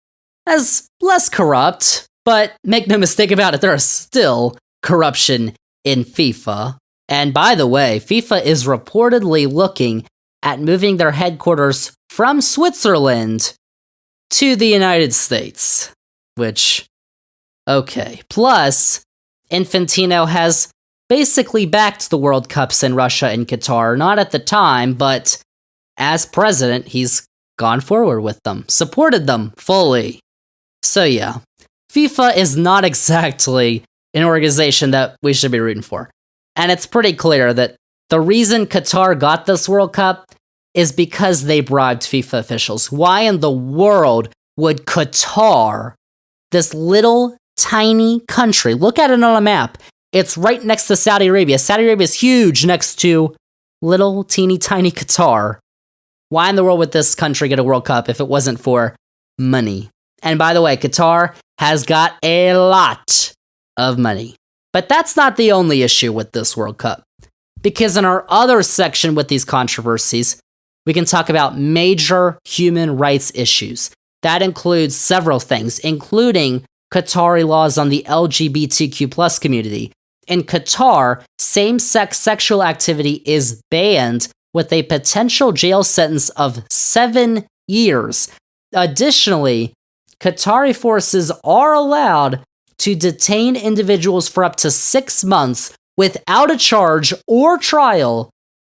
C: as less corrupt, but make no mistake about it, there is still corruption in FIFA. And by the way, FIFA is reportedly looking at moving their headquarters from Switzerland to the United States, which, okay. Plus, Infantino has basically backed the World Cups in Russia and Qatar, not at the time, but as president, he's gone forward with them, supported them fully. So yeah, FIFA is not exactly an organization that we should be rooting for. And it's pretty clear that the reason Qatar got this World Cup is because they bribed FIFA officials. Why in the world would Qatar, this little tiny country, look at it on a map, it's right next to Saudi Arabia. Saudi Arabia is huge next to little teeny tiny Qatar. Why in the world would this country get a World Cup if it wasn't for money? And by the way, Qatar has got a lot of money. But that's not the only issue with this World Cup. Because in our other section with these controversies, we can talk about major human rights issues. That includes several things, including Qatari laws on the LGBTQ plus community. In Qatar, same-sex sexual activity is banned with a potential jail sentence of 7 years. Additionally, Qatari forces are allowed to detain individuals for up to 6 months without a charge or trial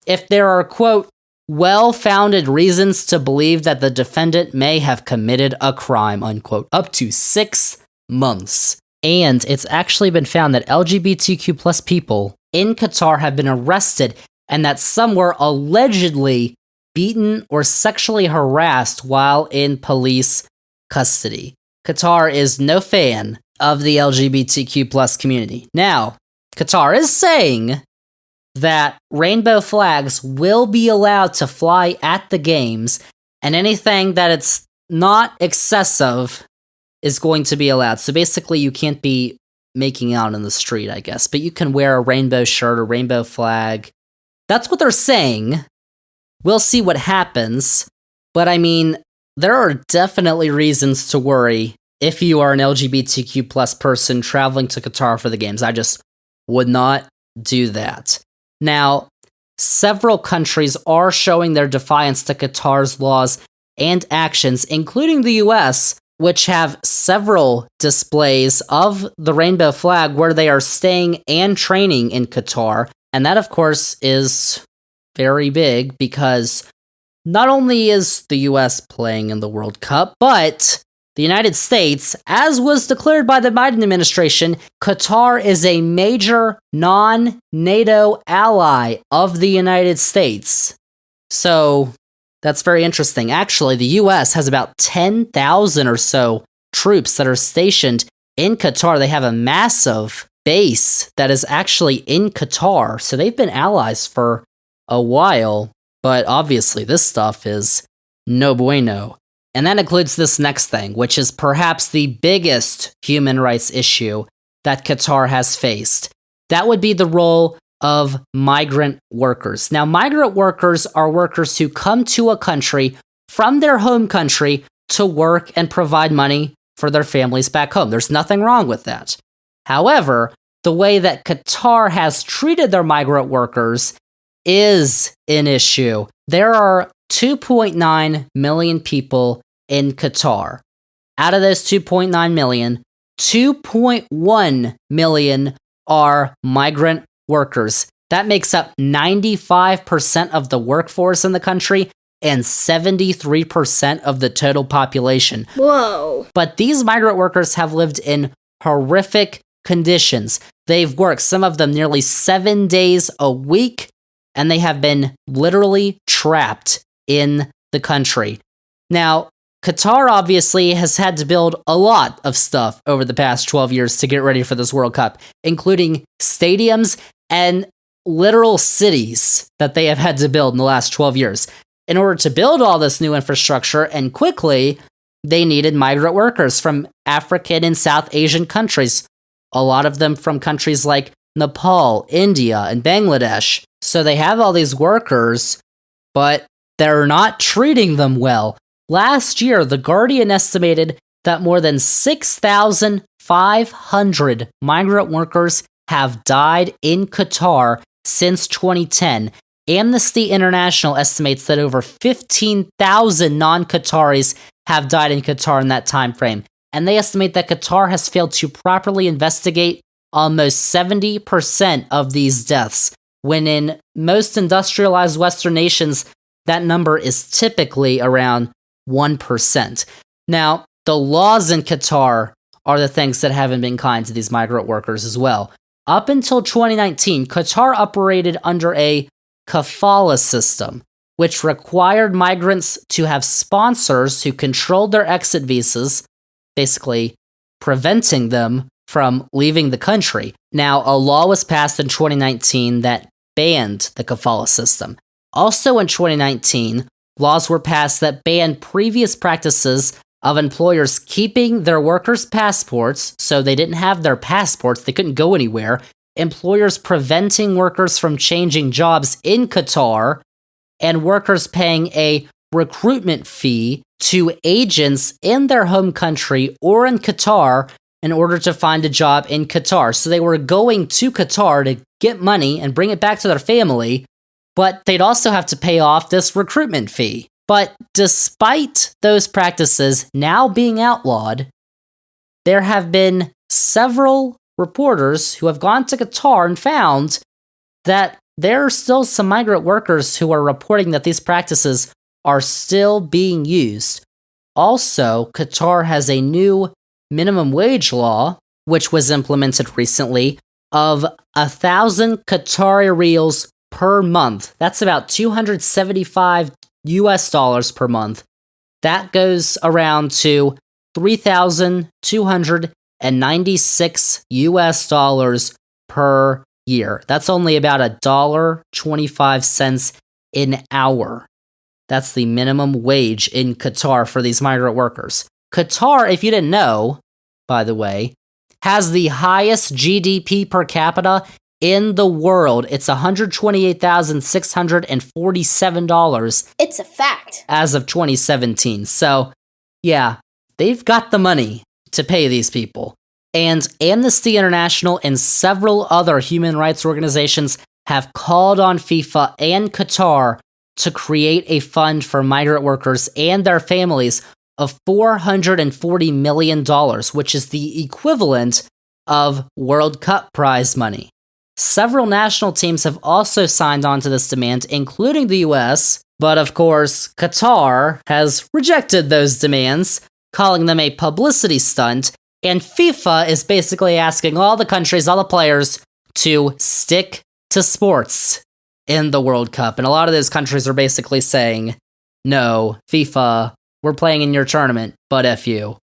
C: if there are, quote, well-founded reasons to believe that the defendant may have committed a crime, unquote, up to 6 months. And it's actually been found that LGBTQ plus people in Qatar have been arrested and that some were allegedly beaten or sexually harassed while in police custody. Qatar is no fan of the LGBTQ plus community. Now, Qatar is saying that rainbow flags will be allowed to fly at the games, and anything that it's not excessive is going to be allowed. So basically, you can't be making out in the street, I guess, but you can wear a rainbow shirt or rainbow flag. That's what they're saying. We'll see what happens, but I mean, there are definitely reasons to worry if you are an LGBTQ plus person traveling to Qatar for the games. I just would not do that. Now, several countries are showing their defiance to Qatar's laws and actions, including the US, which have several displays of the rainbow flag where they are staying and training in Qatar. And that, of course, is very big because not only is the US playing in the World Cup, but the United States, as was declared by the Biden administration, Qatar is a major non-NATO ally of the United States. So that's very interesting. Actually, the US has about 10,000 or so troops that are stationed in Qatar. They have a massive base that is actually in Qatar. So they've been allies for a while, but obviously this stuff is no bueno. And that includes this next thing, which is perhaps the biggest human rights issue that Qatar has faced. That would be the role of migrant workers. Now, migrant workers are workers who come to a country from their home country to work and provide money for their families back home. There's nothing wrong with that. However, the way that Qatar has treated their migrant workers is an issue. There are 2.9 million people in Qatar. Out of those 2.9 million, 2.1 million are migrant workers. That makes up 95% of the workforce in the country and 73% of the total population.
A: Whoa.
C: But these migrant workers have lived in horrific conditions. They've worked, some of them nearly 7 days a week, and they have been literally trapped in the country. Now, Qatar obviously has had to build a lot of stuff over the past 12 years to get ready for this World Cup, including stadiums and literal cities that they have had to build in the last 12 years. In order to build all this new infrastructure and quickly, they needed migrant workers from African and South Asian countries, a lot of them from countries like Nepal, India, and Bangladesh. So they have all these workers, but they're not treating them well. Last year, The Guardian estimated that more than 6,500 migrant workers have died in Qatar since 2010. Amnesty International estimates that over 15,000 non-Qataris have died in Qatar in that time frame. And they estimate that Qatar has failed to properly investigate almost 70% of these deaths, when in most industrialized Western nations, that number is typically around 1%. Now, the laws in Qatar are the things that haven't been kind to these migrant workers as well. Up until 2019, Qatar operated under a kafala system, which required migrants to have sponsors who controlled their exit visas, basically preventing them from leaving the country. Now, a law was passed in 2019 that banned the kafala system. Also in 2019, laws were passed that banned previous practices of employers keeping their workers' passports, so they didn't have their passports, they couldn't go anywhere, employers preventing workers from changing jobs in Qatar, and workers paying a recruitment fee to agents in their home country or in Qatar in order to find a job in Qatar. So they were going to Qatar to get money and bring it back to their family, but they'd also have to pay off this recruitment fee. But despite those practices now being outlawed, there have been several reporters who have gone to Qatar and found that there are still some migrant workers who are reporting that these practices are still being used. Also, Qatar has a new minimum wage law, which was implemented recently, of 1,000 Qatari riyals per month. That's about $275 per month. That goes around to $3,296 per year. That's only about $1.25 an hour. That's the minimum wage in Qatar for these migrant workers. Qatar, if you didn't know, by the way, has the highest GDP per capita in the world. It's $128,647.
A: It's a fact.
C: As of 2017. So, yeah, they've got the money to pay these people. And Amnesty International and several other human rights organizations have called on FIFA and Qatar to create a fund for migrant workers and their families of $440 million, which is the equivalent of World Cup prize money. Several national teams have also signed on to this demand, including the US, but of course, Qatar has rejected those demands, calling them a publicity stunt, and FIFA is basically asking all the countries, all the players, to stick to sports in the World Cup. And a lot of those countries are basically saying, no, FIFA, we're playing in your tournament, but F you.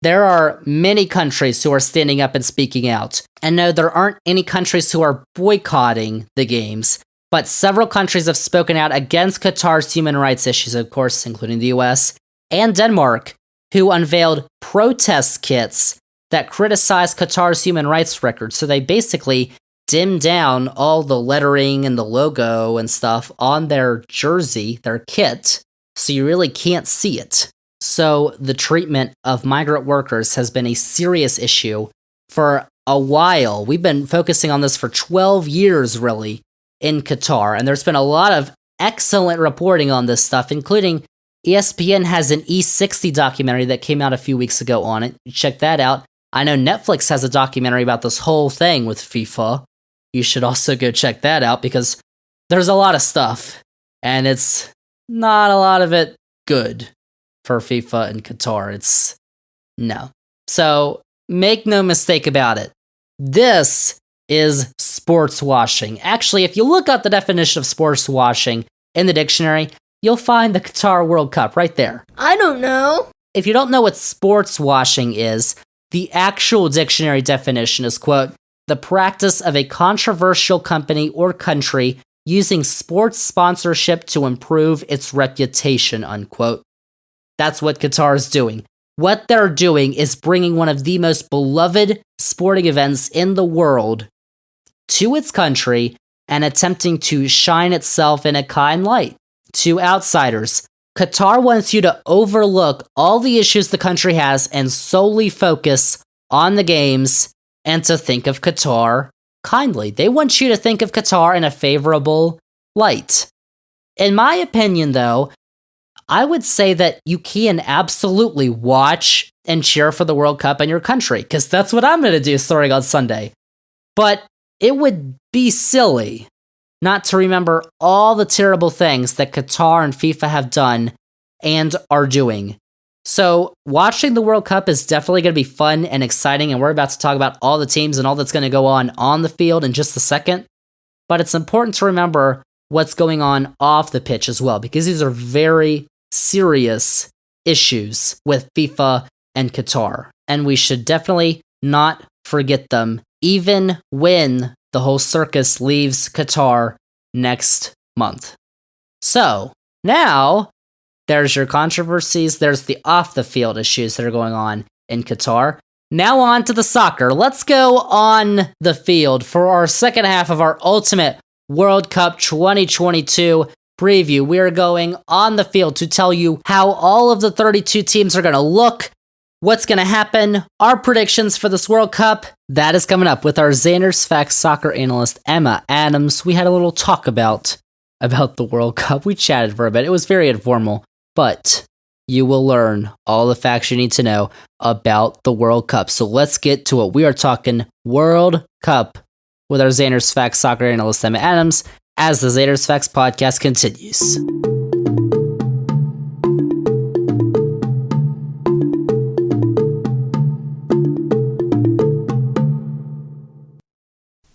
C: There are many countries who are standing up and speaking out. And no, there aren't any countries who are boycotting the games, but several countries have spoken out against Qatar's human rights issues, of course, including the US and Denmark, who unveiled protest kits that criticize Qatar's human rights record. So they basically dim down all the lettering and the logo and stuff on their jersey, their kit, so you really can't see it. So the treatment of migrant workers has been a serious issue for a while. We've been focusing on this for 12 years, really, in Qatar, and there's been a lot of excellent reporting on this stuff, including ESPN has an E60 documentary that came out a few weeks ago on it. Check that out. I know Netflix has a documentary about this whole thing with FIFA. You should also go check that out because there's a lot of stuff, and it's not a lot of it good for FIFA and Qatar. It's no. So make no mistake about it. This is sports washing. Actually, if you look up the definition of sports washing in the dictionary, you'll find the Qatar World Cup right there.
A: I don't know.
C: If you don't know what sports washing is, the actual dictionary definition is, quote, the practice of a controversial company or country using sports sponsorship to improve its reputation, unquote. That's what Qatar is doing. What they're doing is bringing one of the most beloved sporting events in the world to its country and attempting to shine itself in a kind light to outsiders. Qatar wants you to overlook all the issues the country has and solely focus on the games and to think of Qatar kindly. They want you to think of Qatar in a favorable light. In my opinion, though, I would say that you can absolutely watch and cheer for the World Cup in your country, because that's what I'm going to do starting on Sunday. But it would be silly not to remember all the terrible things that Qatar and FIFA have done and are doing. So watching the World Cup is definitely going to be fun and exciting, and we're about to talk about all the teams and all that's going to go on the field in just a second. But it's important to remember what's going on off the pitch as well, because these are very serious issues with FIFA and Qatar, and we should definitely not forget them, even when the whole circus leaves Qatar next month. So, now, there's your controversies, there's the off-the-field issues that are going on in Qatar. Now on to the soccer. Let's go on the field for our second half of our Ultimate World Cup 2022 preview. We are going on the field to tell you how all of the 32 teams are going to look, what's going to happen, our predictions for this World Cup. That is coming up with our Zander's Facts soccer analyst, Emma Adams. We had a little talk about the World Cup. We chatted for a bit. It was very informal, but you will learn all the facts you need to know about the World Cup. So let's get to it. We are talking World Cup with our Zander's Facts soccer analyst, Emma Adams, as the Zander's Facts podcast continues.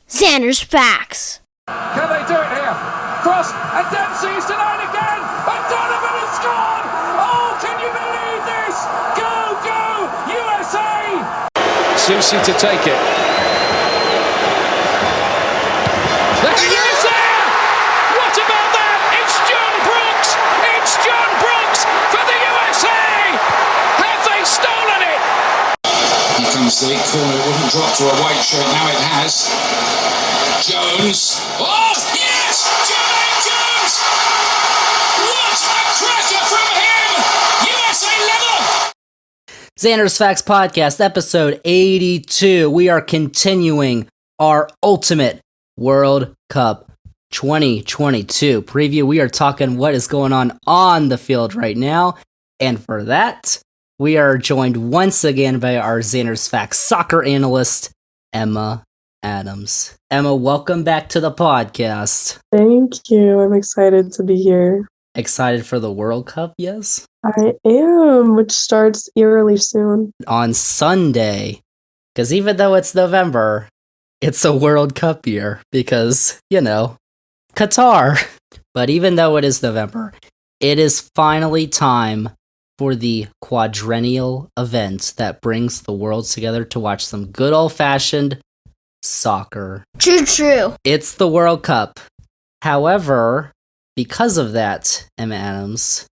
A: Zander's Facts.
D: Can they do it here? Cross, and Dempsey's denied again, and Donovan has scored! Oh, can you believe this? Go, go, USA! Susi to take it. The USA! What about that? It's John Brooks! It's John Brooks for the USA! Have they stolen it?
E: Here comes the corner. It wouldn't drop to a white shirt. Now it has. Jones. Oh, yes! Jermaine Jones! What a cracker from him! USA level!
C: Zander's Facts Podcast, episode 82. We are continuing our Ultimate World Cup 2022 preview. We are talking what is going on the field right now. And for that, we are joined once again by our Zander's Facts soccer analyst, Emma Adams. Emma, welcome back to the podcast.
F: Thank you. I'm excited to be here.
C: Excited for the World Cup, yes?
F: I am, which starts eerily soon.
C: On Sunday. Because even though it's November, it's a World Cup year. Because, Qatar. But even though it is November, it is finally time for the quadrennial event that brings the world together to watch some good old-fashioned soccer.
A: True.
C: It's the World Cup. However, because of that, Emma Adams,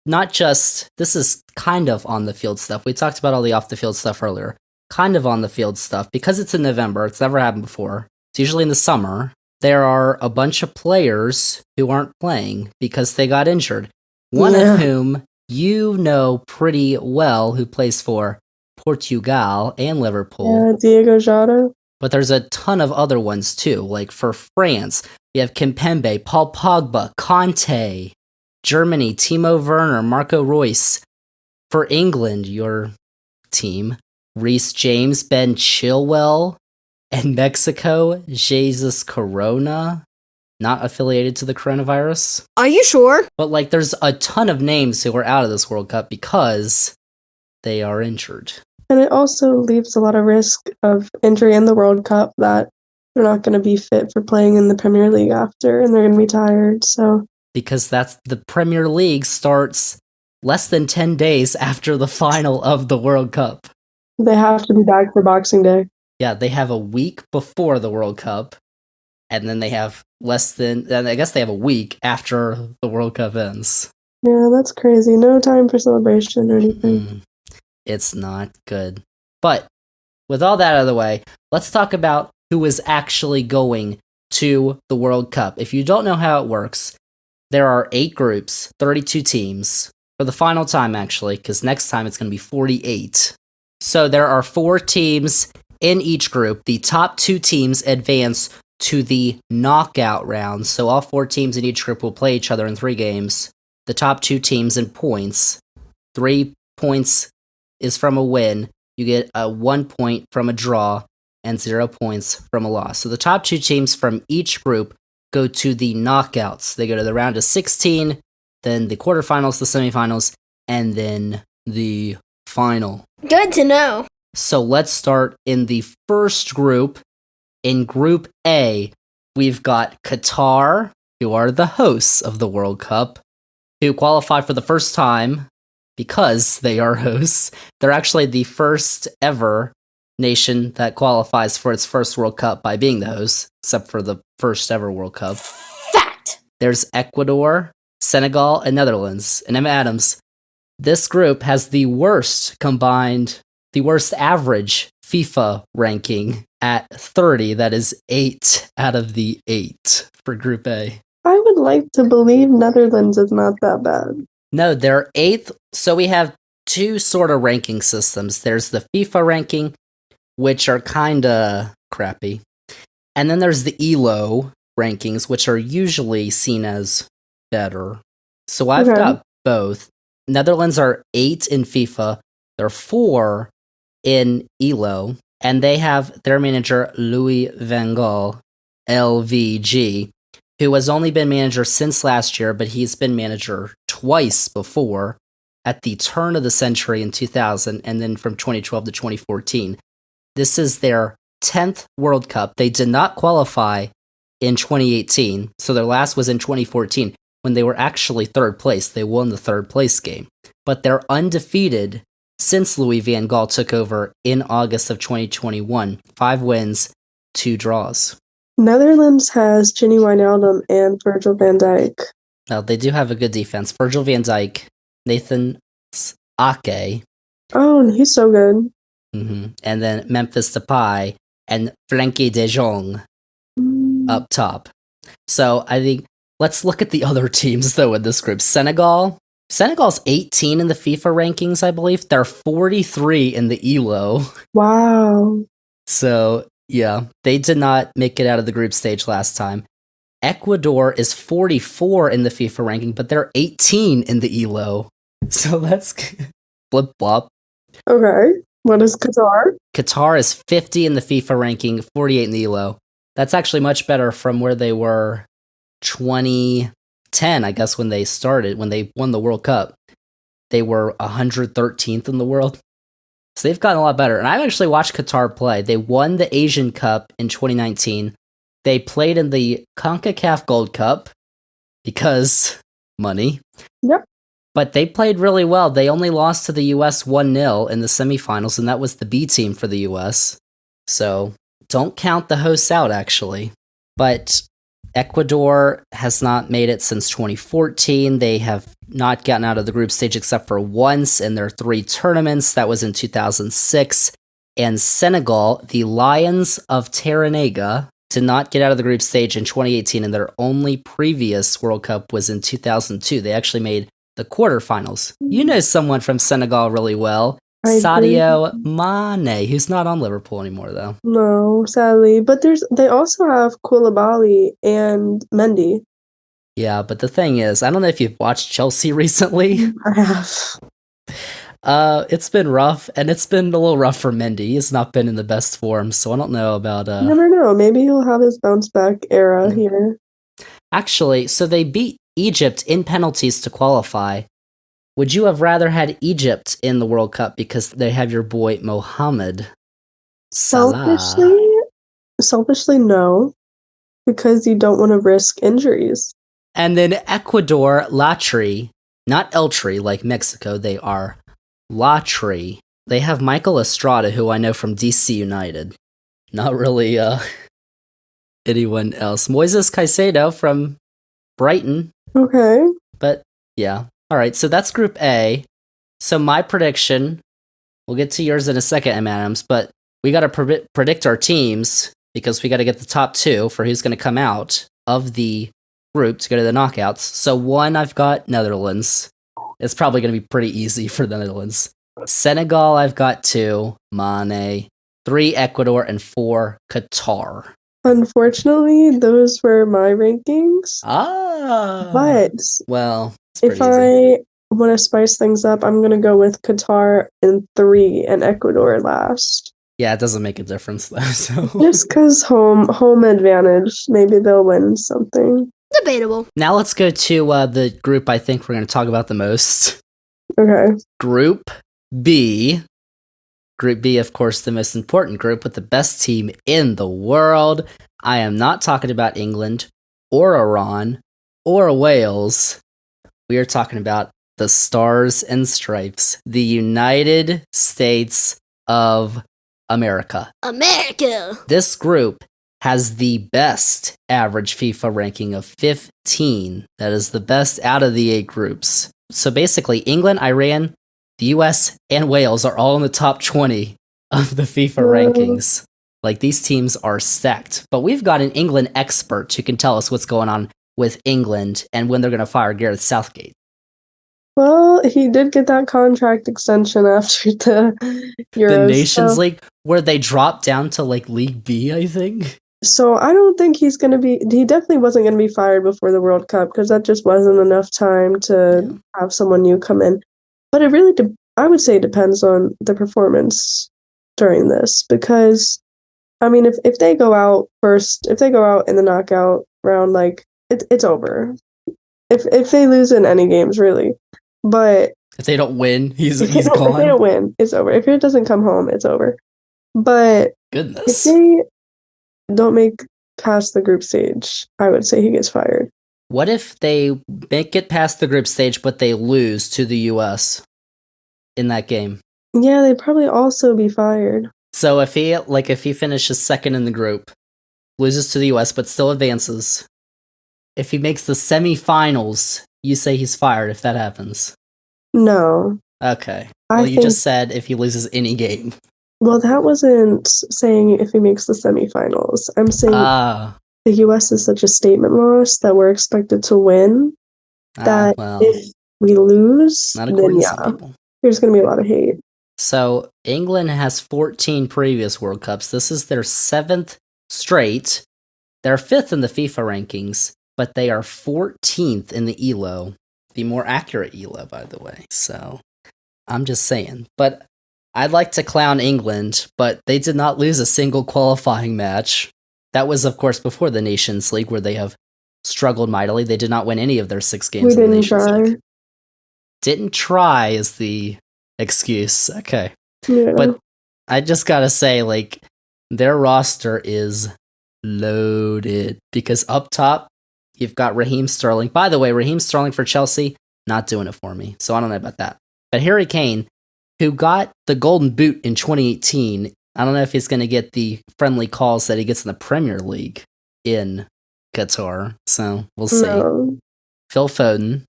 C: this is kind of on the field stuff. We talked about all the off the field stuff earlier. Kind of on the field stuff. Because it's in November, it's never happened before. It's usually in the summer. There are a bunch of players who aren't playing because they got injured. One of whom you know pretty well, who plays for Portugal and Liverpool.
F: Yeah, Diego Jota.
C: But there's a ton of other ones too, like for France, we have Kimpembe, Paul Pogba, Conte. Germany, Timo Werner, Marco Reus. For England, your team, Reece James, Ben Chilwell. And Mexico, Jesus Corona. Not affiliated to the coronavirus.
A: Are you sure?
C: But there's a ton of names who are out of this World Cup because they are injured.
F: And it also leaves a lot of risk of injury in the World Cup that they're not going to be fit for playing in the Premier League after, and they're going to be tired, so.
C: Because the Premier League starts less than 10 days after the final of the World Cup.
F: They have to be back for Boxing Day.
C: Yeah, they have a week before the World Cup, and then they have I guess they have a week after the World Cup ends.
F: Yeah, that's crazy. No time for celebration or anything.
C: It's not good. But with all that out of the way, let's talk about who is actually going to the World Cup. If you don't know how it works, there are 8 groups, 32 teams, for the final time actually, because next time it's going to be 48. So there are 4 teams in each group. The top 2 teams advance to the knockout round. So all 4 teams in each group will play each other in 3 games. The top 2 teams in points. 3 points is from a win. You get 1 point from a draw and 0 points from a loss. So the top 2 teams from each group go to the knockouts. They go to the round of 16, then the quarterfinals, the semifinals, and then the final.
A: Good to know.
C: So let's start in the first group. In Group A, we've got Qatar, who are the hosts of the World Cup, who qualify for the first time because they are hosts. They're actually the first ever nation that qualifies for its first World Cup by being the host, except for the first ever World Cup.
A: Fact.
C: There's Ecuador, Senegal, and Netherlands. And Emma Adams, this group has the worst combined the worst average FIFA ranking at 30. That is 8 out of the 8 for Group A.
F: I would like to believe Netherlands is not that bad.
C: No, they're 8th. So we have two sort of ranking systems. There's the FIFA ranking, which are kind of crappy. And then there's the ELO rankings, which are usually seen as better. So I've got both. Netherlands are 8 in FIFA. They're 4 in ELO. And they have their manager, Louis van Gaal, LVG, who has only been manager since last year, but he's been manager twice before, at the turn of the century in 2000, and then from 2012 to 2014. This is their 10th World Cup. They did not qualify in 2018, so their last was in 2014, when they were actually third place. They won the third place game. But they're undefeated since Louis van Gaal took over in August of 2021. 5 wins, 2 draws.
F: Netherlands has Ginny Wijnaldum and Virgil van Dijk.
C: Now, they do have a good defense. Virgil van Dijk, Nathan Ake.
F: Oh, he's so good.
C: And then Memphis Depay and Frenkie de Jong up top. So I think let's look at the other teams, though, in this group. Senegal's 18 in the FIFA rankings, I believe. They're 43 in the ELO.
F: Wow.
C: So, yeah, they did not make it out of the group stage last time. Ecuador is 44 in the FIFA ranking, but they're 18 in the ELO. So that's flip-flop.
F: Okay. What is Qatar?
C: Qatar is 50 in the FIFA ranking, 48 in the ELO. That's actually much better from where they were 2010, I guess, when they won the World Cup. They were 113th in the world. So they've gotten a lot better. And I've actually watched Qatar play. They won the Asian Cup in 2019. They played in the CONCACAF Gold Cup because money.
F: Yep.
C: But they played really well. They only lost to the US 1-0 in the semifinals, and that was the B team for the US. So don't count the hosts out, actually. But Ecuador has not made it since 2014. They have not gotten out of the group stage except for once in their 3 tournaments. That was in 2006. And Senegal, the Lions of Terranega, did not get out of the group stage in 2018, and their only previous World Cup was in 2002. They actually made the quarterfinals. You know someone from Senegal really well. Sadio Mane, who's not on Liverpool anymore, though.
F: No, sadly. But they also have Koulibaly and Mendy.
C: Yeah, but the thing is, I don't know if you've watched Chelsea recently.
F: I have.
C: It's been rough, and it's been a little rough for Mendy. He's not been in the best form, so I don't know about...
F: You never know. Maybe he'll have his bounce-back era here.
C: Actually, so they beat Egypt in penalties to qualify. Would you have rather had Egypt in the World Cup because they have your boy Mohamed Salah?
F: Selfishly, no. Because you don't want to risk injuries.
C: And then Ecuador, Latri, not Eltri like Mexico, they are Latri. They have Michael Estrada, who I know from DC United. Not really anyone else. Moises Caicedo from Brighton.
F: Okay.
C: But yeah. All right, so that's Group A. So my prediction, we'll get to yours in a second, M. Adams, but we got to predict our teams because we got to get the top 2 for who's going to come out of the group to go to the knockouts. So 1, I've got Netherlands. It's probably going to be pretty easy for the Netherlands. Senegal, I've got 2. Mane. 3, Ecuador, and 4, Qatar.
F: Unfortunately, those were my rankings. But
C: well,
F: if I want to spice things up, I'm going to go with Qatar in 3 and Ecuador last.
C: Yeah, it doesn't make a difference though. So
F: just because home advantage, maybe they'll win something.
A: Debatable.
C: Now let's go to the group I think we're going to talk about the most.
F: Okay.
C: Group B. Group B, of course, the most important group with the best team in the world. I am not talking about England or Iran or Wales. We are talking about the Stars and Stripes, the United States of America.
A: America!
C: This group has the best average FIFA ranking of 15. That is the best out of the 8 groups. So basically, England, Iran, the US and Wales are all in the top 20 of the FIFA rankings. Like, these teams are stacked. But we've got an England expert who can tell us what's going on with England and when they're going to fire Gareth Southgate.
F: Well, he did get that contract extension after the Euros.
C: The Nations League, where they dropped down to, like, League B, I think.
F: So I don't think he's going to be... He definitely wasn't going to be fired before the World Cup because that just wasn't enough time to have someone new come in. But it really, I would say, depends on the performance during this because, I mean, if they go out first, if they go out in the knockout round, like, it's over. If they lose in any games, really. But
C: if they don't win, he's gone.
F: If they don't win, it's over. If it doesn't come home, it's over. But
C: goodness,
F: if they don't make past the group stage, I would say he gets fired.
C: What if they make it past the group stage, but they lose to the US in that game?
F: Yeah, they'd probably also be fired.
C: So if he finishes second in the group, loses to the US, but still advances, if he makes the semifinals, you say he's fired if that happens?
F: No.
C: Okay. Well, you just said if he loses any game.
F: Well, that wasn't saying if he makes the semifinals. I'm saying the US is such a statement loss that we're expected to win that if we lose, then there's going to be a lot of hate.
C: So England has 14 previous World Cups. This is their 7th straight. They're 5th in the FIFA rankings, but they are 14th in the ELO. The more accurate ELO, by the way. So I'm just saying. But I'd like to clown England, but they did not lose a single qualifying match. That was, of course, before the Nations League, where they have struggled mightily. They did not win any of their 6 games in the Nations League. Didn't try is the excuse. Okay.
F: Yeah.
C: But I just gotta say, like, their roster is loaded. Because up top, you've got Raheem Sterling. By the way, Raheem Sterling for Chelsea, not doing it for me. So I don't know about that. But Harry Kane, who got the Golden Boot in 2018, I don't know if he's going to get the friendly calls that he gets in the Premier League in Qatar. So we'll see.
F: No.
C: Phil Foden.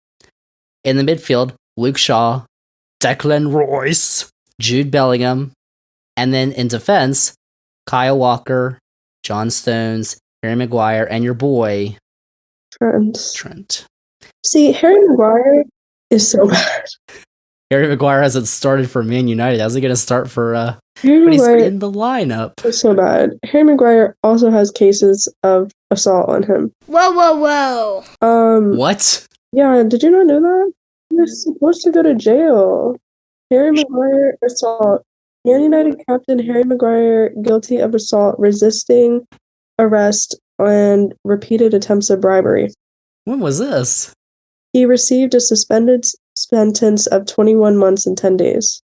C: In the midfield, Luke Shaw, Declan Rice, Jude Bellingham. And then in defense, Kyle Walker, John Stones, Harry Maguire, and your boy, Trent.
F: See, Harry Maguire is so bad.
C: Harry Maguire hasn't started for Man United. How's he going to start for...
F: but
C: he's in the lineup.
F: It's so bad. Harry Maguire also has cases of assault on him.
A: Whoa.
C: What?
F: Yeah, did you not know that? You're supposed to go to jail. Harry Maguire assault. Man United captain Harry Maguire guilty of assault, resisting arrest, and repeated attempts of bribery.
C: When was this?
F: He received a suspended sentence of 21 months and 10 days.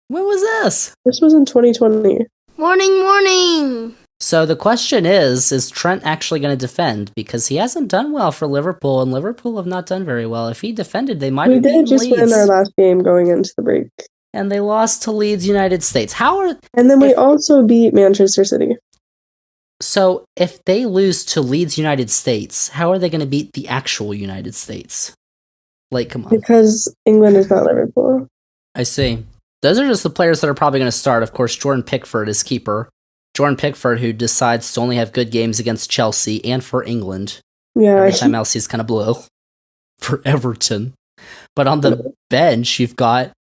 C: When was this?
F: This was in 2020.
A: Morning.
C: So the question is Trent actually going to defend? Because he hasn't done well for Liverpool, and Liverpool have not done very well. If he defended, they might have beaten Leeds.
F: We did just win our last game going into the break.
C: And they lost to Leeds United States.
F: And then we also beat Manchester City.
C: So if they lose to Leeds United States, how are they going to beat the actual United States? Like, come on.
F: Because England is not Liverpool.
C: I see. Those are just the players that are probably going to start. Of course, Jordan Pickford is keeper. Jordan Pickford, who decides to only have good games against Chelsea and for England.
F: Yeah.
C: Every time else, he's kind of blue for Everton. But on the bench, you've got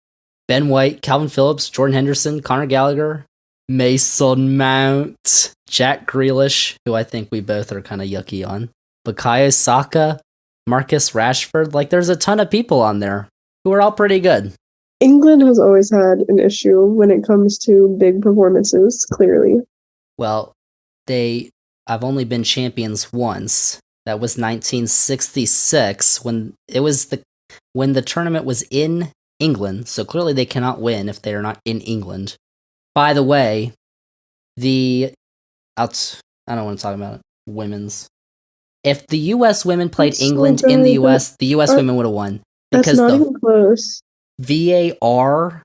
C: Ben White, Calvin Phillips, Jordan Henderson, Conor Gallagher, Mason Mount, Jack Grealish, who I think we both are kind of yucky on, Bukayo Saka, Marcus Rashford. Like, there's a ton of people on there who are all pretty good.
F: England has always had an issue when it comes to big performances, clearly.
C: Well, I've only been champions once. That was 1966 when the tournament was in England. So clearly they cannot win if they are not in England. By the way, I don't want to talk about it. Women's. If the U.S. women played England in the U.S., the U.S. women would have won.
F: Because that's not even close.
C: VAR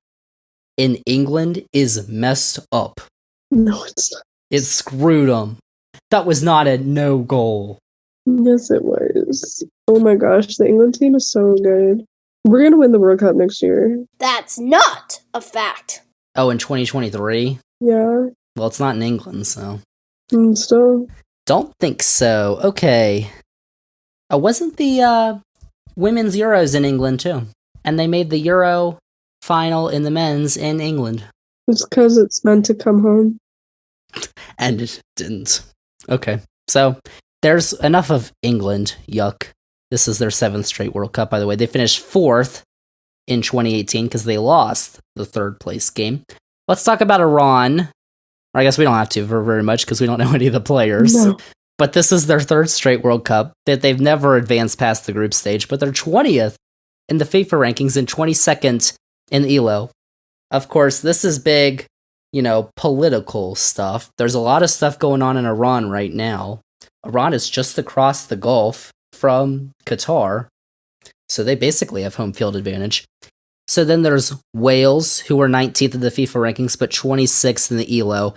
C: in England is messed up.
F: No, it's not.
C: It screwed them. That was not a no goal.
F: Yes, it was. Oh my gosh, the England team is so good. We're going to win the World Cup next year.
A: That's not a fact.
C: Oh, in 2023?
F: Yeah.
C: Well, it's not in England, so.
F: Still.
C: Don't think so. Okay. Oh, wasn't the women's Euros in England, too? And they made the Euro final in the men's in England.
F: It's because it's meant to come home.
C: And it didn't. Okay. So, there's enough of England. Yuck. This is their 7th straight World Cup, by the way. They finished 4th in 2018 because they lost the 3rd place game. Let's talk about Iran. Or I guess we don't have to very much because we don't know any of the players.
F: No.
C: But this is their 3rd straight World Cup. That they've never advanced past the group stage, but they're 20th in the FIFA rankings and 22nd in the ELO. Of course, this is big, political stuff. There's a lot of stuff going on in Iran right now. Iran is just across the Gulf from Qatar, so they basically have home field advantage. So then there's Wales, who are 19th in the FIFA rankings, but 26th in the ELO.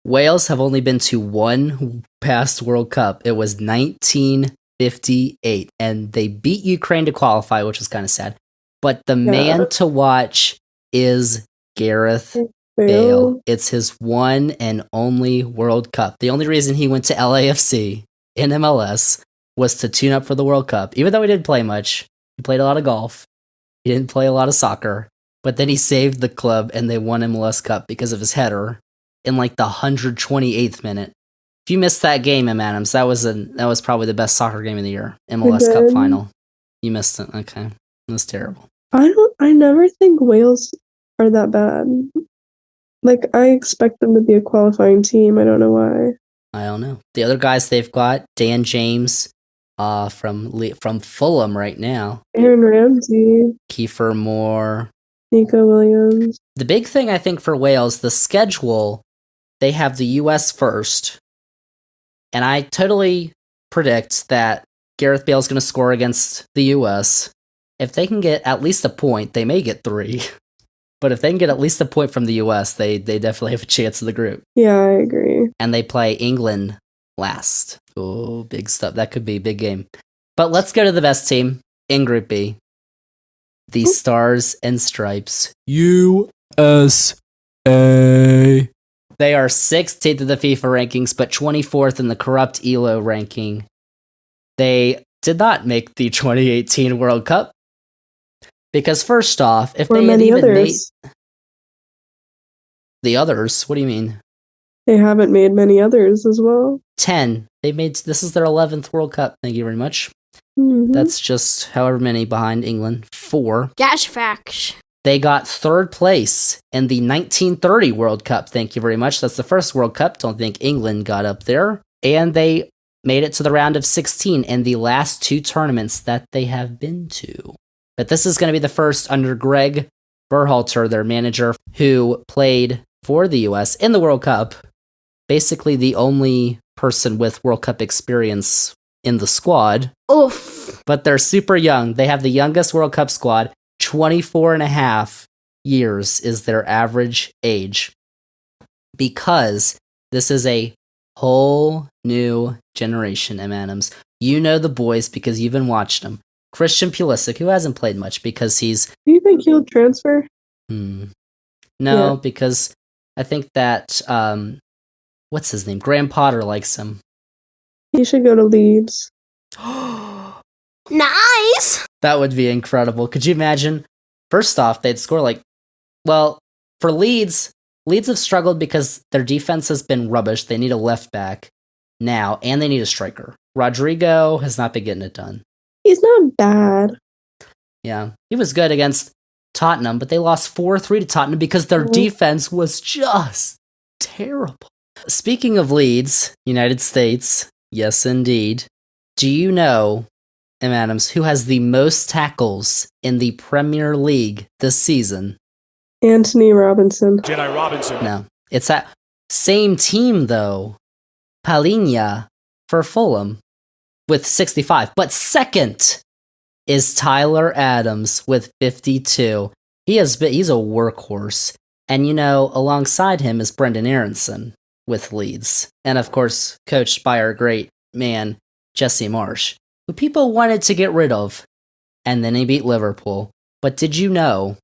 C: Wales have only been to one past World Cup. It was 1958, and they beat Ukraine to qualify, which is kind of sad. But the man to watch is Gareth Bale. It's his one and only World Cup. The only reason he went to LAFC in MLS was to tune up for the World Cup. Even though he didn't play much, he played a lot of golf. He didn't play a lot of soccer. But then he saved the club, and they won MLS Cup because of his header in like the 128th minute. If you missed that game, Adams, that was probably the best soccer game of the year. MLS Cup final. You missed it. Okay, it was terrible.
F: I never think Wales are that bad. Like, I expect them to be a qualifying team. I don't know why.
C: I don't know. The other guys they've got, Dan James from Fulham right now.
F: Aaron Ramsey.
C: Kiefer Moore.
F: Nico Williams.
C: The big thing, I think, for Wales, the schedule, they have the U.S. first. And I totally predict that Gareth Bale's going to score against the U.S. If they can get at least a point, they may get 3. But if they can get at least a point from the U.S., they definitely have a chance in the group.
F: Yeah, I agree.
C: And they play England last. Oh, big stuff. That could be a big game. But let's go to the best team in Group B. The Stars and Stripes. USA. They are 16th in the FIFA rankings, but 24th in the corrupt ELO ranking. They did not make the 2018 World Cup. Because first off, if they had even made... The others? What do you mean?
F: They haven't made many others as well.
C: 10. This is their 11th World Cup. Thank you very much.
F: Mm-hmm.
C: That's just however many behind England. 4.
A: Gash facts.
C: They got 3rd place in the 1930 World Cup. Thank you very much. That's the first World Cup. Don't think England got up there. And they made it to the round of 16 in the last 2 tournaments that they have been to. But this is going to be the first under Greg Berhalter, their manager, who played for the U.S. in the World Cup. Basically the only person with World Cup experience in the squad.
A: Oof.
C: But they're super young. They have the youngest World Cup squad. 24 and a half years is their average age. Because this is a whole new generation, Adams. You know the boys because you've been watching them. Christian Pulisic, who hasn't played much because he's...
F: Do you think he'll transfer?
C: No, because I think that... what's his name? Graham Potter likes him.
F: He should go to Leeds.
A: Nice!
C: That would be incredible. Could you imagine? First off, they'd score for Leeds have struggled because their defense has been rubbish. They need a left back now, and they need a striker. Rodrigo has not been getting it done.
F: He's not bad.
C: Yeah, he was good against Tottenham, but they lost 4-3 to Tottenham because their defense was just terrible. Speaking of Leeds, United States, yes indeed. Do you know, Adams, who has the most tackles in the Premier League this season?
F: Anthony Robinson.
D: Jedi Robinson.
C: No, it's that same team though. Palhinha for Fulham with 65. But second is Tyler Adams with 52. He's a workhorse. And alongside him is Brendan Aronson with Leeds. And of course, coached by our great man, Jesse Marsch, who people wanted to get rid of. And then he beat Liverpool. But did you know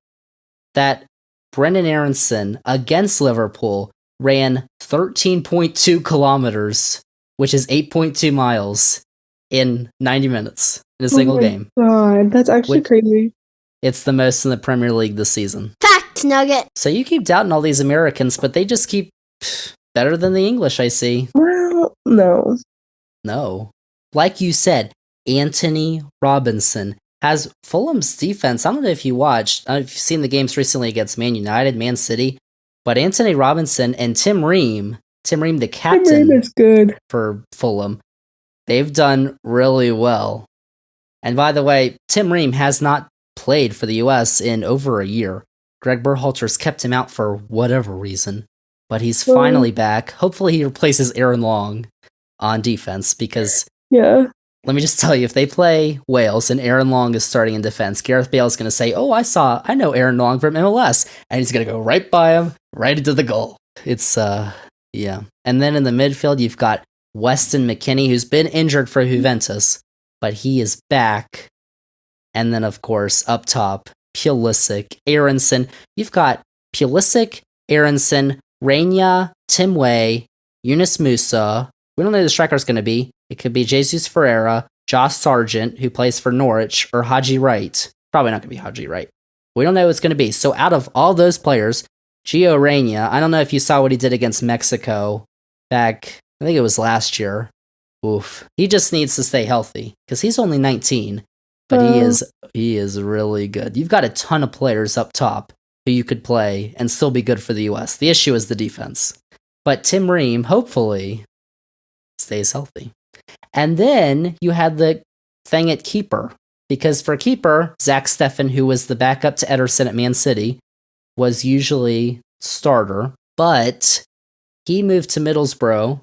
C: that Brendan Aronson against Liverpool ran 13.2 kilometers, which is 8.2 miles, in 90 minutes in a single game?
F: God, that's actually crazy.
C: It's the most in the Premier League this season.
A: Fact nugget.
C: So you keep doubting all these Americans, but they just keep better than the English, I see.
F: Well, no.
C: No. Like you said, Anthony Robinson has Fulham's defense. I don't know if you watched, if you've seen the games recently against Man United, Man City, but Anthony Robinson and Tim Ream, the captain
F: Tim Ream is good
C: for Fulham, they've done really well. And by the way, Tim Ream has not played for the US in over a year. Greg Berhalter's kept him out for whatever reason, but he's finally back. Hopefully he replaces Aaron Long on defense, because let me just tell you, if they play Wales and Aaron Long is starting in defense, Gareth Bale is going to say, oh, I know Aaron Long from MLS, and he's going to go right by him, right into the goal. It's, yeah. And then in the midfield, you've got Weston McKennie, who's been injured for Juventus, but he is back. And then, of course, up top, Pulisic, Aronson. You've got Pulisic, Aronson, Reina, Tim Way, Yunus Musa. We don't know who the striker's going to be. It could be Jesus Ferreira, Josh Sargent, who plays for Norwich, or Haji Wright. Probably not going to be Haji Wright. We don't know who it's going to be. So out of all those players, Gio Reyna, I don't know if you saw what he did against Mexico back, I think it was last year. Oof. He just needs to stay healthy, because he's only 19, but he is really good. You've got a ton of players up top who you could play and still be good for the US. The issue is the defense. But Tim Ream, hopefully, stays healthy. And then you had the thing at keeper, because for keeper, Zach Steffen, who was the backup to Ederson at Man City, was usually starter, but he moved to Middlesbrough.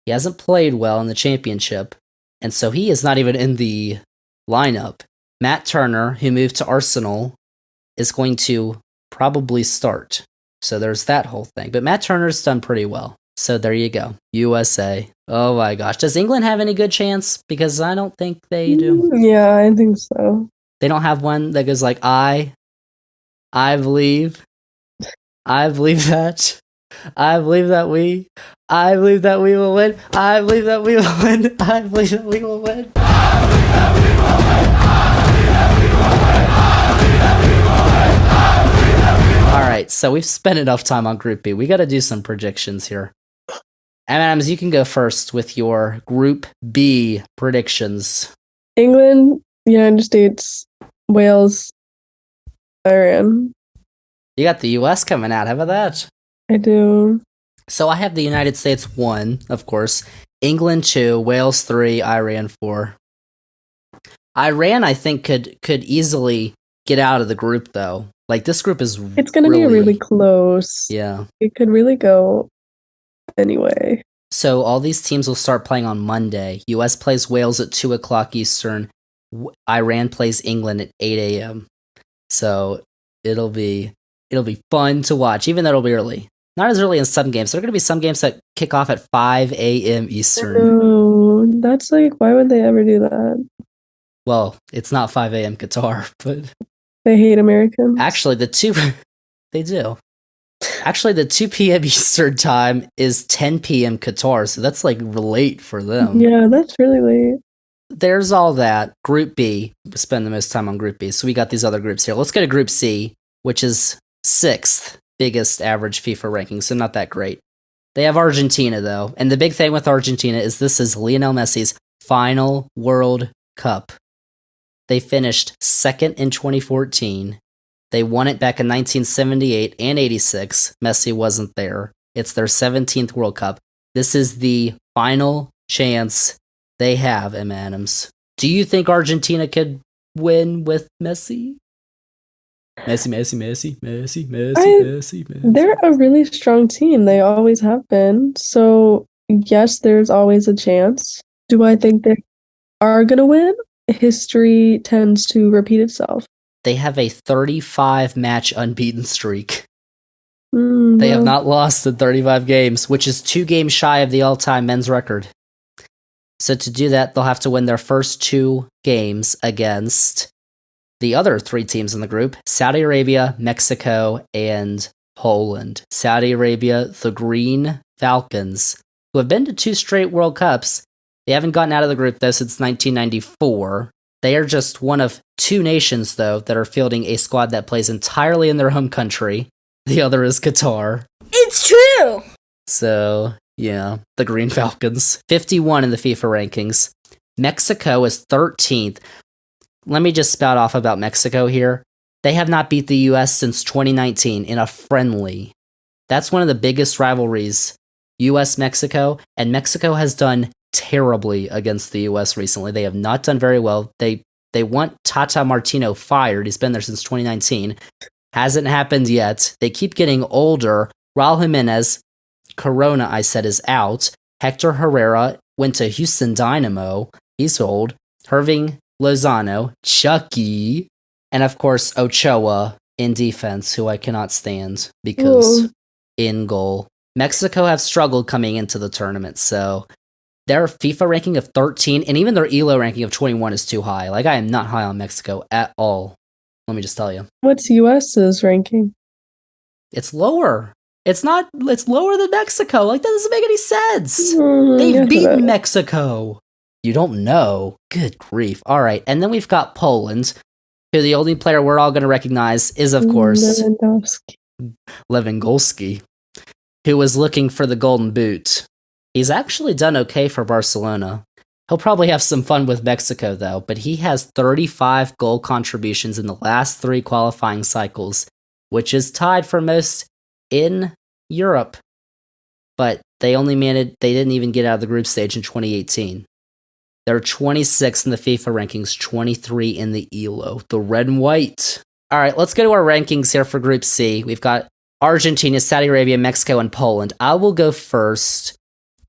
C: He hasn't played well in the championship, and so he is not even in the lineup. Matt Turner, who moved to Arsenal, is going to probably start. So there's that whole thing. But Matt Turner's done pretty well. So there you go. USA. Oh my gosh. Does England have any good chance? Because I don't think they do.
F: Yeah, I think so.
C: They don't have one that goes like, I believe that. I believe that we will win. I believe that we will win. I believe that we will win. Alright, so we've spent enough time on Group B. We gotta do some predictions here. Adams, you can go first with your Group B predictions.
F: England, United States, Wales, Iran.
C: You got the US coming out. How about that?
F: I do.
C: So I have the United States 1, of course. England 2, Wales 3, Iran 4. Iran, I think, could easily get out of the group, though. Like, this group is
F: It's going to be really close.
C: Yeah.
F: It could really go anyway.
C: So all these teams will start playing on Monday. US plays Wales at 2 o'clock Eastern. Iran plays England at 8 a.m. So it'll be fun to watch, even though it'll be early. Not as early in some games. There are going to be some games that kick off at 5 a.m. Eastern.
F: Oh, that's like, why would they ever do that?
C: Well, it's not 5 a.m. Qatar, but...
F: They hate Americans?
C: Actually, they do. Actually, the 2 p.m. Eastern time is 10 p.m. Qatar, so that's like late for them.
F: Yeah, that's really late.
C: There's all that. Group B, we spend the most time on Group B, so we got these other groups here. Let's go to Group C, which is 6th biggest average FIFA ranking, so not that great. They have Argentina, though, and the big thing with Argentina is this is Lionel Messi's final World Cup. They finished 2nd in 2014. They won it back in 1978 and 86. Messi wasn't there. It's their 17th World Cup. This is the final chance they have, Emma Adams. Do you think Argentina could win with Messi? Messi.
F: They're a really strong team. They always have been. So, yes, there's always a chance. Do I think they are going to win? History tends to repeat itself.
C: They have a 35-match unbeaten streak. They have not lost in 35 games, which is 2 games shy of the all-time men's record. So to do that, they'll have to win their first 2 games against the other three teams in the group, Saudi Arabia, Mexico, and Poland. Saudi Arabia, the Green Falcons, who have been to 2 straight World Cups. They haven't gotten out of the group, though, since 1994. They are just one of 2 nations, though, that are fielding a squad that plays entirely in their home country. The other is Qatar.
A: It's true.
C: So, yeah, the Green Falcons. 51 in the FIFA rankings. Mexico is 13th. Let me just spout off about Mexico here. They have not beat the US since 2019 in a friendly. That's one of the biggest rivalries, US-Mexico, and Mexico has done terribly against the US recently. They have not done very well. They want Tata Martino fired. He's been there since 2019. Hasn't happened yet. They keep getting older. Raul Jimenez, Corona, I said, is out. Hector Herrera went to Houston Dynamo. He's old. Irving Lozano, Chucky, and of course Ochoa in defense, who I cannot stand because in goal. Mexico have struggled coming into the tournament, so their FIFA ranking of 13 and even their ELO ranking of 21 is too high. Like, I am not high on Mexico at all. Let me just tell you.
F: What's US's ranking?
C: It's lower. It's lower than Mexico. Like, that doesn't make any sense.
F: Yes,
C: They've
F: it
C: beaten
F: is.
C: Mexico. You don't know. Good grief. All right. And then we've got Poland, who the only player we're all going to recognize is, of course, Lewandowski, who was looking for the golden boot. He's actually done okay for Barcelona. He'll probably have some fun with Mexico, though, but he has 35 goal contributions in the last 3 qualifying cycles, which is tied for most in Europe. But they didn't even get out of the group stage in 2018. They're 26 in the FIFA rankings, 23 in the ELO, the red and white. All right, let's go to our rankings here for Group C. We've got Argentina, Saudi Arabia, Mexico, and Poland. I will go first.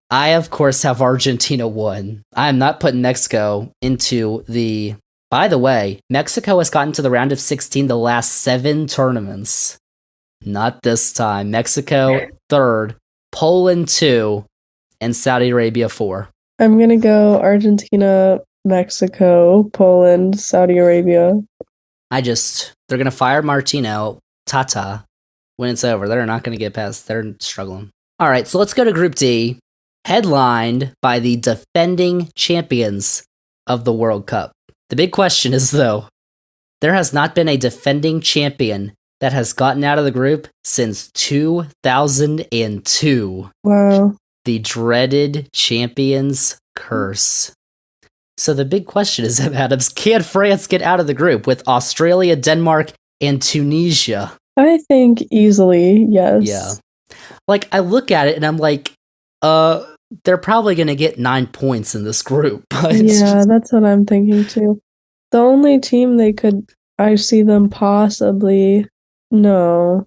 C: I, of course, have Argentina 1. I am not putting Mexico into the... By the way, Mexico has gotten to the round of 16 the last 7 tournaments. Not this time. Mexico 3rd, Poland 2, and Saudi Arabia 4.
F: I'm gonna go Argentina, Mexico, Poland, Saudi Arabia.
C: They're gonna fire Martino, Tata, when it's over. They're not gonna get past, they're struggling. Alright, so let's go to Group D, headlined by the defending champions of the World Cup. The big question is, though, there has not been a defending champion that has gotten out of the group since 2002.
F: Wow.
C: The dreaded champions curse. So the big question is, Adams, can France get out of the group with Australia, Denmark, and Tunisia?
F: I think easily, yes.
C: Yeah. Like, I look at it and I'm like, they're probably going to get 9 points in this group. But
F: Yeah, that's what I'm thinking too. The only team I see them possibly, no.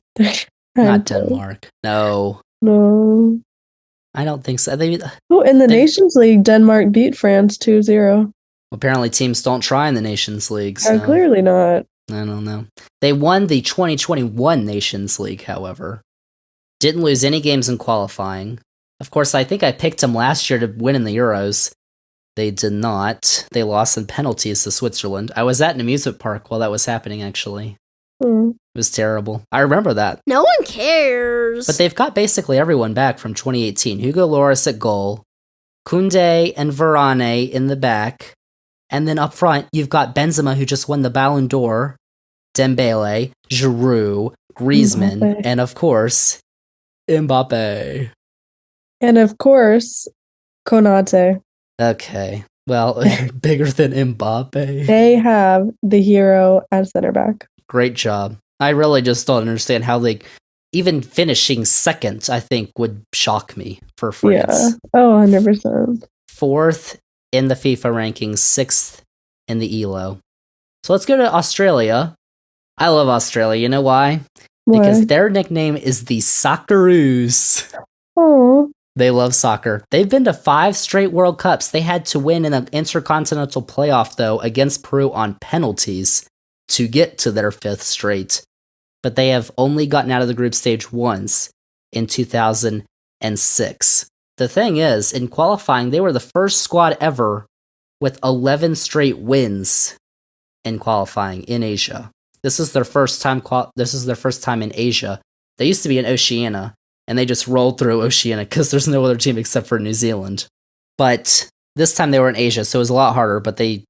C: not Denmark. No,
F: No.
C: I don't think so.
F: Oh, in the Nations League, Denmark beat France 2-0.
C: Apparently teams don't try in the Nations League. So
F: Clearly not.
C: I don't know. They won the 2021 Nations League, however. Didn't lose any games in qualifying. Of course, I think I picked them last year to win in the Euros. They did not. They lost in penalties to Switzerland. I was at an amusement park while that was happening, actually. It was terrible. I remember that.
A: No one cares.
C: But they've got basically everyone back from 2018. Hugo Lloris at goal, Koundé and Varane in the back, and then up front, you've got Benzema, who just won the Ballon d'Or, Dembele, Giroud, Griezmann,
F: Mbappe.
C: and of course, Mbappe.
F: And of course, Konate.
C: Okay, well, bigger than Mbappe.
F: They have the hero at center back.
C: Great job. I really just don't understand how they... Even finishing second, I think, would shock me for France.
F: Yeah. Oh, 100%.
C: 4th in the FIFA rankings, 6th in the ELO. So let's go to Australia. I love Australia. You know why? Because their nickname is the Socceroos.
F: Oh.
C: They love soccer. They've been to 5 straight World Cups. They had to win in an intercontinental playoff, though, against Peru on penalties to get to their 5th straight. But they have only gotten out of the group stage once in 2006. The thing is, in qualifying, they were the first squad ever with 11 straight wins in qualifying in Asia. This is their first time. This is their first time in Asia. They used to be in Oceania, and they just rolled through Oceania because there's no other team except for New Zealand. But this time they were in Asia, so it was a lot harder. But they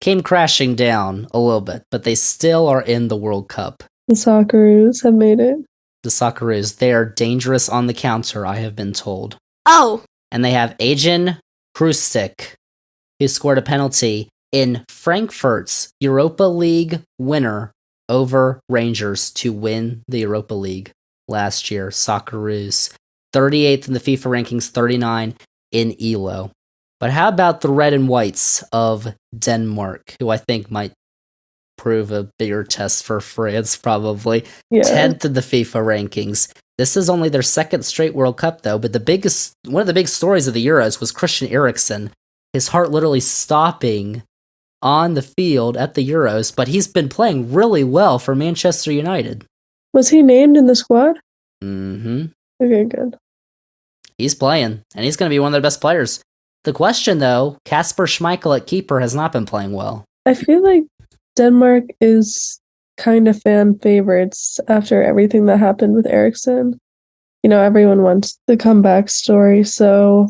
C: came crashing down a little bit. But they still are in the World Cup.
F: The Socceroos have made it.
C: The Socceroos, they are dangerous on the counter, I have been told.
A: Oh.
C: And they have Ajan Krustik, who scored a penalty in Frankfurt's Europa League winner over Rangers to win the Europa League last year. Socceroos, 38th in the FIFA rankings, 39 in ELO. But how about the red and whites of Denmark, who I think might prove a bigger test for France, probably.
F: Yeah.
C: 10th in the FIFA rankings. This is only their second straight World Cup, though, but one of the big stories of the Euros was Christian Eriksen, his heart literally stopping on the field at the Euros, but he's been playing really well for Manchester United.
F: Was he named in the squad?
C: Mm-hmm.
F: Okay, good.
C: He's playing, and he's going to be one of their best players. The question, though, Kasper Schmeichel at keeper has not been playing well.
F: I feel like Denmark is kind of fan favorites after everything that happened with Eriksen. Everyone wants the comeback story, so,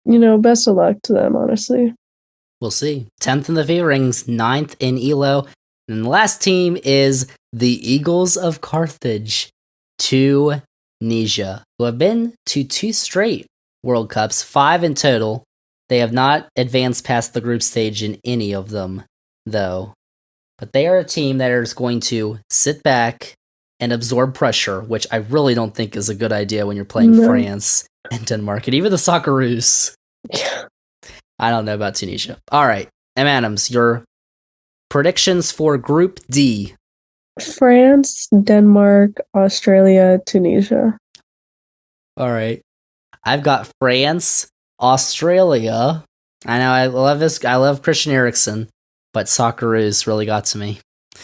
F: best of luck to them, honestly.
C: We'll see. 10th in the FIFA rings, 9th in ELO. And the last team is the Eagles of Carthage, Tunisia, who have been to 2 straight World Cups, 5 in total. They have not advanced past the group stage in any of them, though. But they are a team that is going to sit back and absorb pressure, which I really don't think is a good idea when you're playing France and Denmark, and even the Socceroos.
F: Yeah.
C: I don't know about Tunisia. All right, M. Adams, your predictions for Group D.
F: France, Denmark, Australia, Tunisia.
C: All right. I've got France, Australia. I know I love this. I love Christian Eriksen, but Socceroos really got to me.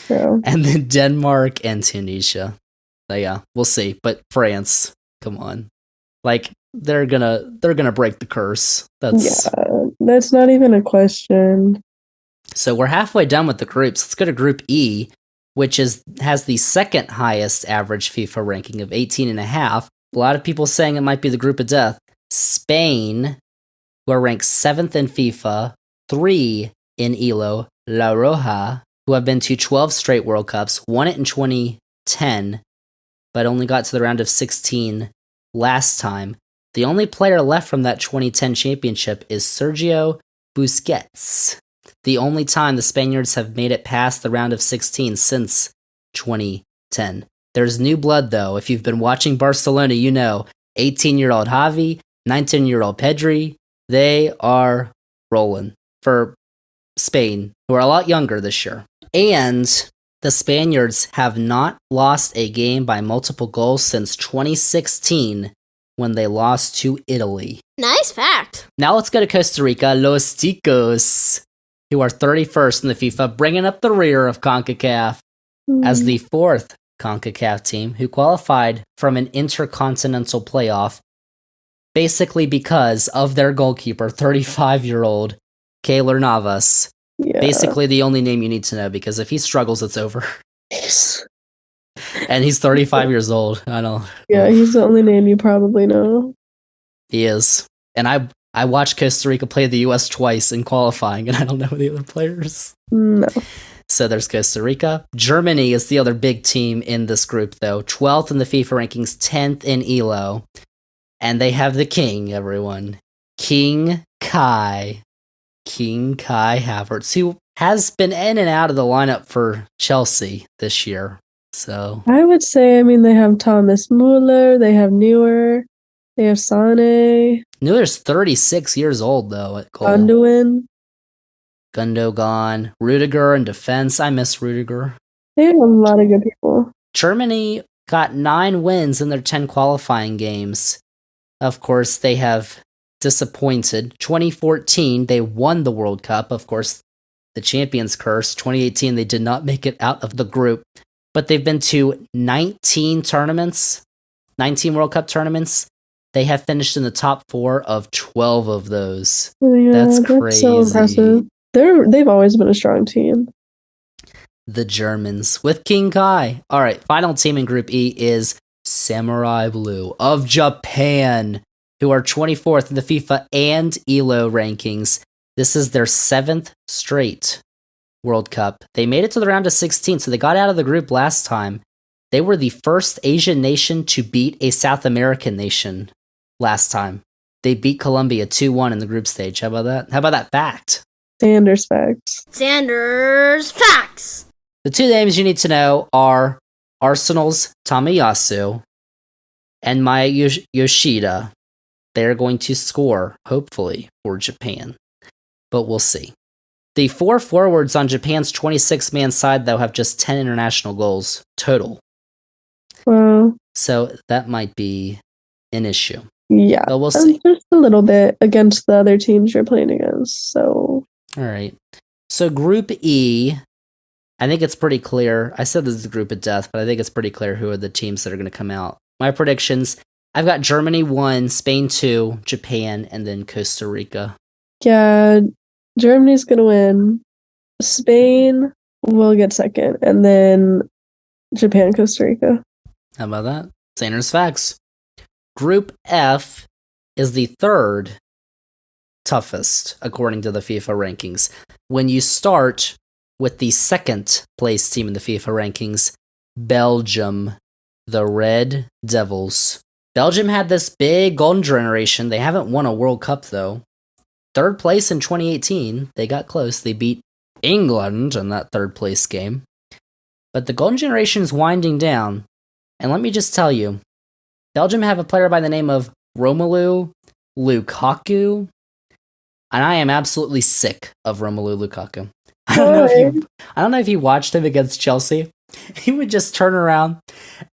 F: Yeah.
C: And then Denmark and Tunisia. So yeah, we'll see. But France, come on. Like they're gonna break the curse. That's
F: not even a question.
C: So we're halfway done with the groups. Let's go to Group E, which has the second highest average FIFA ranking of 18.5. A lot of people saying it might be the group of death. Spain, who are ranked 7th in FIFA, 3 in ELO, La Roja, who have been to 12 straight World Cups, won it in 2010, but only got to the round of 16 last time. The only player left from that 2010 championship is Sergio Busquets. The only time the Spaniards have made it past the round of 16 since 2010. There's new blood, though. If you've been watching Barcelona, 18-year-old Javi, 19-year-old Pedri, they are rolling for Spain, who are a lot younger this year. And the Spaniards have not lost a game by multiple goals since 2016, when they lost to Italy.
A: Nice fact.
C: Now let's go to Costa Rica, Los Ticos, who are 31st in the FIFA, bringing up the rear of CONCACAF as the 4th CONCACAF team who qualified from an intercontinental playoff, basically because of their goalkeeper, 35-year-old Keylor Navas.
F: Yeah.
C: Basically the only name you need to know, because if he struggles, it's over.
F: Yes.
C: And he's 35 years old. I know.
F: Yeah, he's the only name you probably know.
C: He is. And I watched Costa Rica play the U.S. twice in qualifying, and I don't know the other players.
F: No.
C: So there's Costa Rica. Germany is the other big team in this group, though. 12th in the FIFA rankings, 10th in ELO. And they have the king, everyone. King Kai. King Kai Havertz, who has been in and out of the lineup for Chelsea this year. So
F: I would say, they have Thomas Muller, they have Neuer, they have Sane.
C: Neuer's 36 years old, though, at goal. Gundogan, Rudiger in defense. I miss Rudiger.
F: They have a lot of good people.
C: Germany got 9 wins in their 10 qualifying games. Of course, they have disappointed. 2014, they won the World Cup. Of course, the champions curse. 2018, they did not make it out of the group. But they've been to 19 tournaments, 19 World Cup tournaments. They have finished in the top 4 of 12 of those.
F: Yeah,
C: that's crazy.
F: So impressive. They've always been a strong team.
C: the Germans with King Kai. All right, final team in Group E is Samurai Blue of Japan, who are 24th in the FIFA and ELO rankings. This is their 7th straight World Cup. They made it to the round of 16, so they got out of the group last time. They were the first Asian nation to beat a South American nation last time. They beat Colombia 2-1 in the group stage. How about that? How about that fact?
F: Zander's facts.
A: Zander's facts.
C: The two names you need to know are Arsenal's Tamayasu and Maya Yoshida. They're going to score, hopefully, for Japan. But we'll see. The 4 forwards on Japan's 26-man side, though, have just 10 international goals total.
F: Wow.
C: So that might be an issue.
F: Yeah.
C: But we'll see.
F: Just a little bit against the other teams you're playing against. So.
C: All right. So Group E, I think it's pretty clear. I said this is the group of death, but I think it's pretty clear who are the teams that are going to come out. My predictions, I've got Germany 1, Spain 2, Japan, and then Costa Rica.
F: Yeah, Germany's going to win. Spain will get second. And then Japan, Costa Rica.
C: How about that? Zander's facts. Group F is the 3rd toughest, according to the FIFA rankings. When you start with the 2nd place team in the FIFA rankings, Belgium, the Red Devils. Belgium had this big golden generation. They haven't won a World Cup, though. 3rd place in 2018. They got close. They beat England in that 3rd place game. But the golden generation is winding down. And let me just tell you, Belgium have a player by the name of Romelu Lukaku. And I am absolutely sick of Romelu Lukaku. I don't know if you watched him against Chelsea. He would just turn around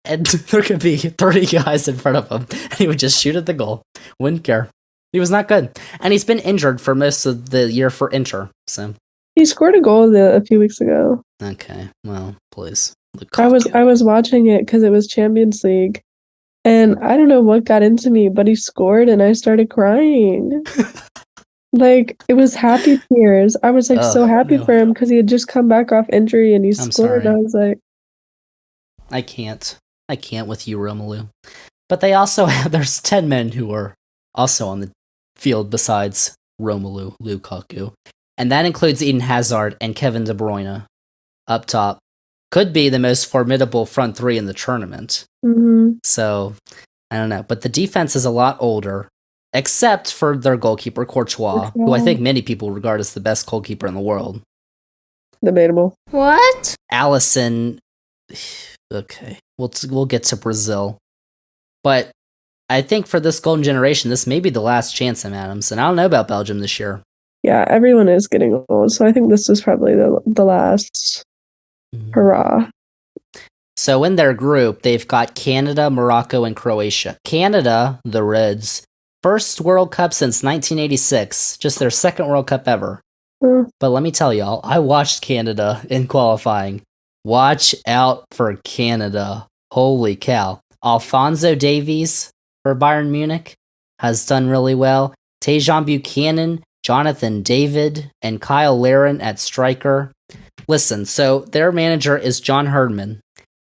C: and there could be 30 guys in front of him. And he would just shoot at the goal. Wouldn't care. He was not good. And he's been injured for most of the year for Inter. So
F: he scored a goal a few weeks ago.
C: Okay, well, please. Lukaku.
F: I was watching it because it was Champions League. And I don't know what got into me, but he scored and I started crying. Like, it was happy tears. I was like so happy for him because he had just come back off injury and he scored.
C: Sorry.
F: I was like,
C: I can't with you, Romelu. But they also have, there's 10 men who are also on the field besides Romelu Lukaku. And that includes Eden Hazard and Kevin De Bruyne up top. Could be the most formidable front three in the tournament.
F: mm-hmm.
C: So, I don't know. But the defense is a lot older, except for their goalkeeper, Courtois, who I think many people regard as the best goalkeeper in the world.
F: Debatable.
A: What?
C: Allison, okay, we'll get to Brazil. But I think for this golden generation, this may be the last chance, Sam Adams. And I don't know about Belgium this year.
F: Yeah, everyone is getting old. So I think this is probably the last hurrah.
C: So in their group, they've got Canada, Morocco, and Croatia. Canada, the Reds, first World Cup since 1986. Just their 2nd World Cup ever. But let me tell y'all, I watched Canada in qualifying. Watch out for Canada. Holy cow. Alphonso Davies for Bayern Munich has done really well. Tejan Buchanan, Jonathan David, and Kyle Larin at striker. Listen, so their manager is John Herdman.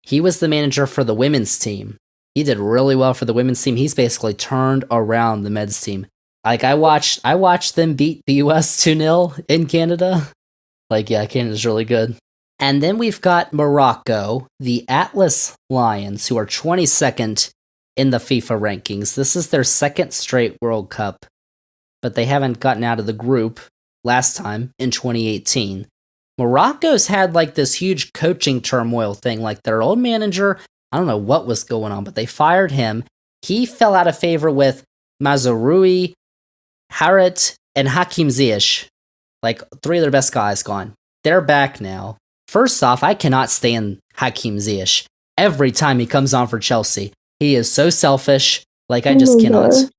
C: He was the manager for the women's team. He did really well for the women's team. He's basically turned around the men's team. Like, I watched them beat the US 2-0 in Canada. Like, yeah, Canada's really good. And then we've got Morocco, the Atlas Lions, who are 22nd in the FIFA rankings. This is their 2nd straight World Cup, but they haven't gotten out of the group last time in 2018. Morocco's had like this huge coaching turmoil thing. Like, their old manager, I don't know what was going on, but they fired him. He fell out of favor with Mazraoui, Harit, and Hakim Ziyech. Like, 3 of their best guys gone. They're back now. First off, I cannot stand Hakim Ziyech. Every time he comes on for Chelsea, he is so selfish. Like, I just cannot.
F: gosh.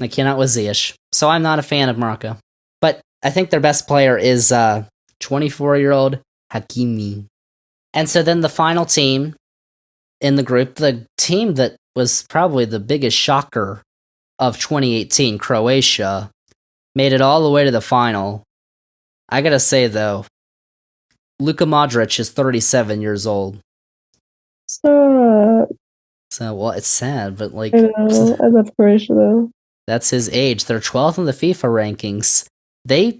C: I cannot with Ziyech. So I'm not a fan of Morocco. But I think their best player is 24-year-old Hakimi. And so then the final team in the group, the team that was probably the biggest shocker of 2018, Croatia, made it all the way to the final. I gotta say, though, Luka Modric is 37 years old.
F: So,
C: So, well, it's sad, but like,
F: I know. I love Croatia though.
C: that's his age. They're 12th in the FIFA rankings. They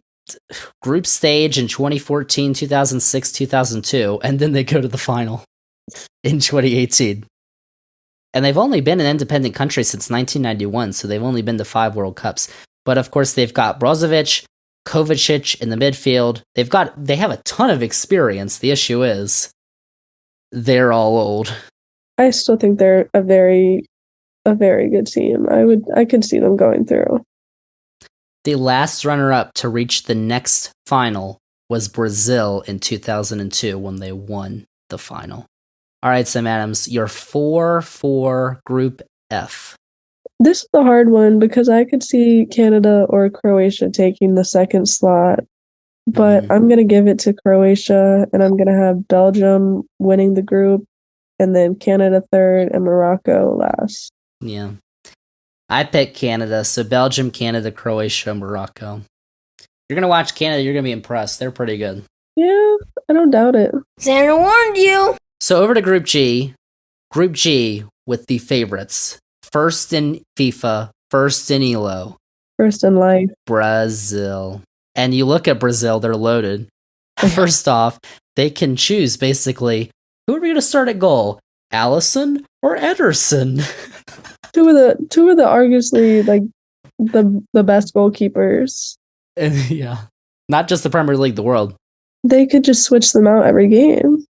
C: group stage in 2014, 2006, 2002, and then they go to the final in 2018. And they've only been an independent country since 1991, so they've only been to 5 World Cups. But of course, they've got Brozovic, Kovacic in the midfield. They have a ton of experience. The issue is they're all old.
F: I still think they're a very good team. I could see them going through.
C: The last runner-up to reach the next final was Brazil in 2002 when they won the final. All right, Sam Adams, your 4-4 Group F.
F: This is the hard one because I could see Canada or Croatia taking the second slot, but I'm going to give it to Croatia, and I'm going to have Belgium winning the group, and then Canada third and Morocco last.
C: Yeah. I picked Canada, so Belgium, Canada, Croatia, Morocco. You're going to watch Canada, you're going to be impressed. They're pretty good.
F: Yeah, I don't doubt it.
A: Xander warned you.
C: So over to Group G. Group G with the favorites. First in FIFA, first in ELO.
F: First in life.
C: Brazil. And you look at Brazil, they're loaded. First off, they can choose basically, who are we going to start at goal? Allison or Ederson?
F: Two of the arguably like the best goalkeepers.
C: Yeah. Not just the Premier League, the world.
F: They could just switch them out every game.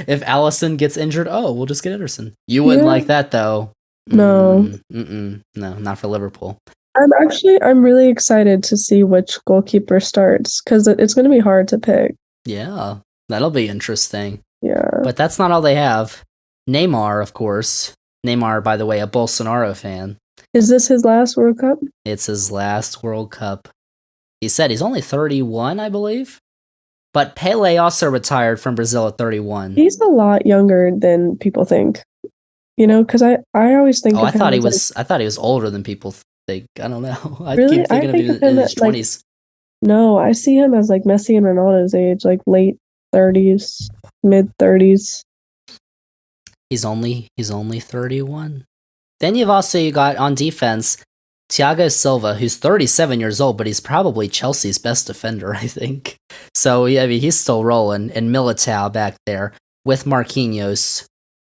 C: If Allison gets injured, we'll just get Ederson. You wouldn't like that, though.
F: No.
C: No, not for Liverpool.
F: I'm really excited to see which goalkeeper starts because it's going to be hard to pick.
C: Yeah, that'll be interesting.
F: Yeah.
C: But that's not all they have. Neymar, of course. Neymar, by the way, a Bolsonaro fan.
F: Is this his last World Cup?
C: It's his last World Cup. He said he's only 31, I believe. But Pele also retired from Brazil at 31.
F: He's a lot younger than people think. You know, because I always think.
C: I thought he was older than people think. I don't know. I
F: Really?
C: keep thinking
F: I think
C: of him in his 20s.
F: No, I see him as like Messi and Ronaldo's age, like late 30s, mid 30s.
C: He's only 31. Then you got on defense Thiago Silva, who's 37 years old, but he's probably Chelsea's best defender, I think. So, yeah, I mean, he's still rolling. And Militao back there with Marquinhos.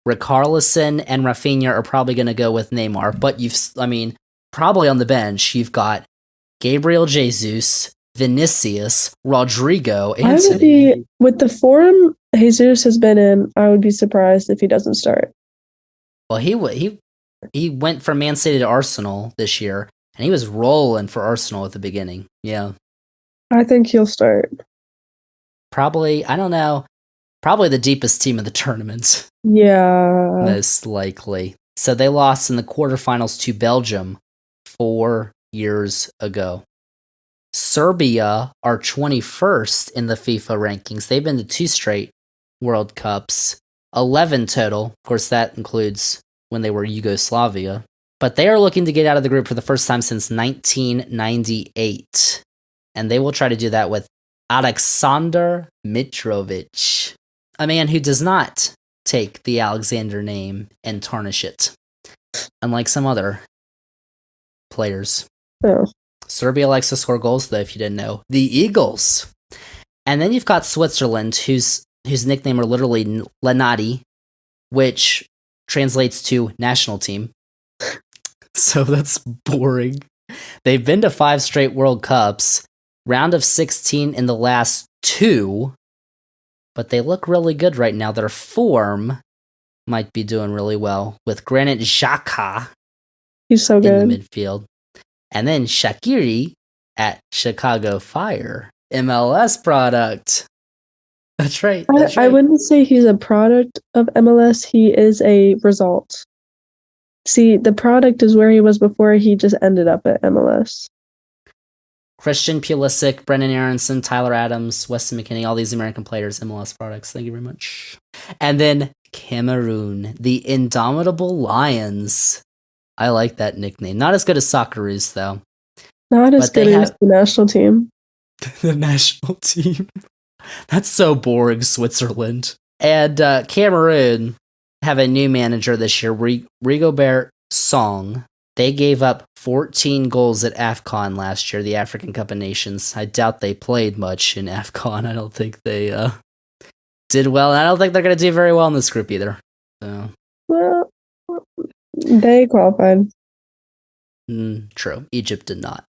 C: Richarlison and Rafinha are probably going to go with Neymar. But probably on the bench, you've got Gabriel Jesus, Vinicius, Rodrigo, Antony.
F: With the form Jesus has been in, I would be surprised if he doesn't start.
C: Well, he went from Man City to Arsenal this year, and he was rolling for Arsenal at the beginning. Yeah.
F: I think he'll start.
C: Probably, I don't know, probably the deepest team of the tournament.
F: Yeah.
C: Most likely. So they lost in the quarterfinals to Belgium 4 years ago. Serbia are 21st in the FIFA rankings. They've been to 2 straight World Cups, 11 total. Of course, that includes when they were Yugoslavia. But they are looking to get out of the group for the first time since 1998. And they will try to do that with Aleksandar Mitrovic, a man who does not take the Alexander name and tarnish it, unlike some other players.
F: Oh.
C: Serbia likes to score goals, though, if you didn't know. The Eagles. And then you've got Switzerland, whose nickname are literally Lenati, which translates to national team. So that's boring. They've been to 5 straight World Cups, round of 16 in the last 2, but they look really good right now. Their form might be doing really well with Granit Xhaka.
F: He's so good
C: in the midfield. And then Shaqiri at Chicago Fire, MLS product. That's right.
F: I wouldn't say he's a product of MLS. He is a result. See, the product is where he was before he just ended up at MLS.
C: Christian Pulisic, Brendan Aronson, Tyler Adams, Weston McKennie, all these American players, MLS products. Thank you very much. And then Cameroon, the Indomitable Lions. I like that nickname. Not as good as Socceroos, though.
F: Not as good as the national team.
C: The national team.
B: That's so boring, Switzerland. And Cameroon have a new manager this year, Rigobert Song. They gave up 14 goals at AFCON last year, the African Cup of Nations. I doubt they played much in AFCON. I don't think they did well. And I don't think they're going to do very well in this group either. So.
F: Well, they qualified.
B: True. Egypt did not.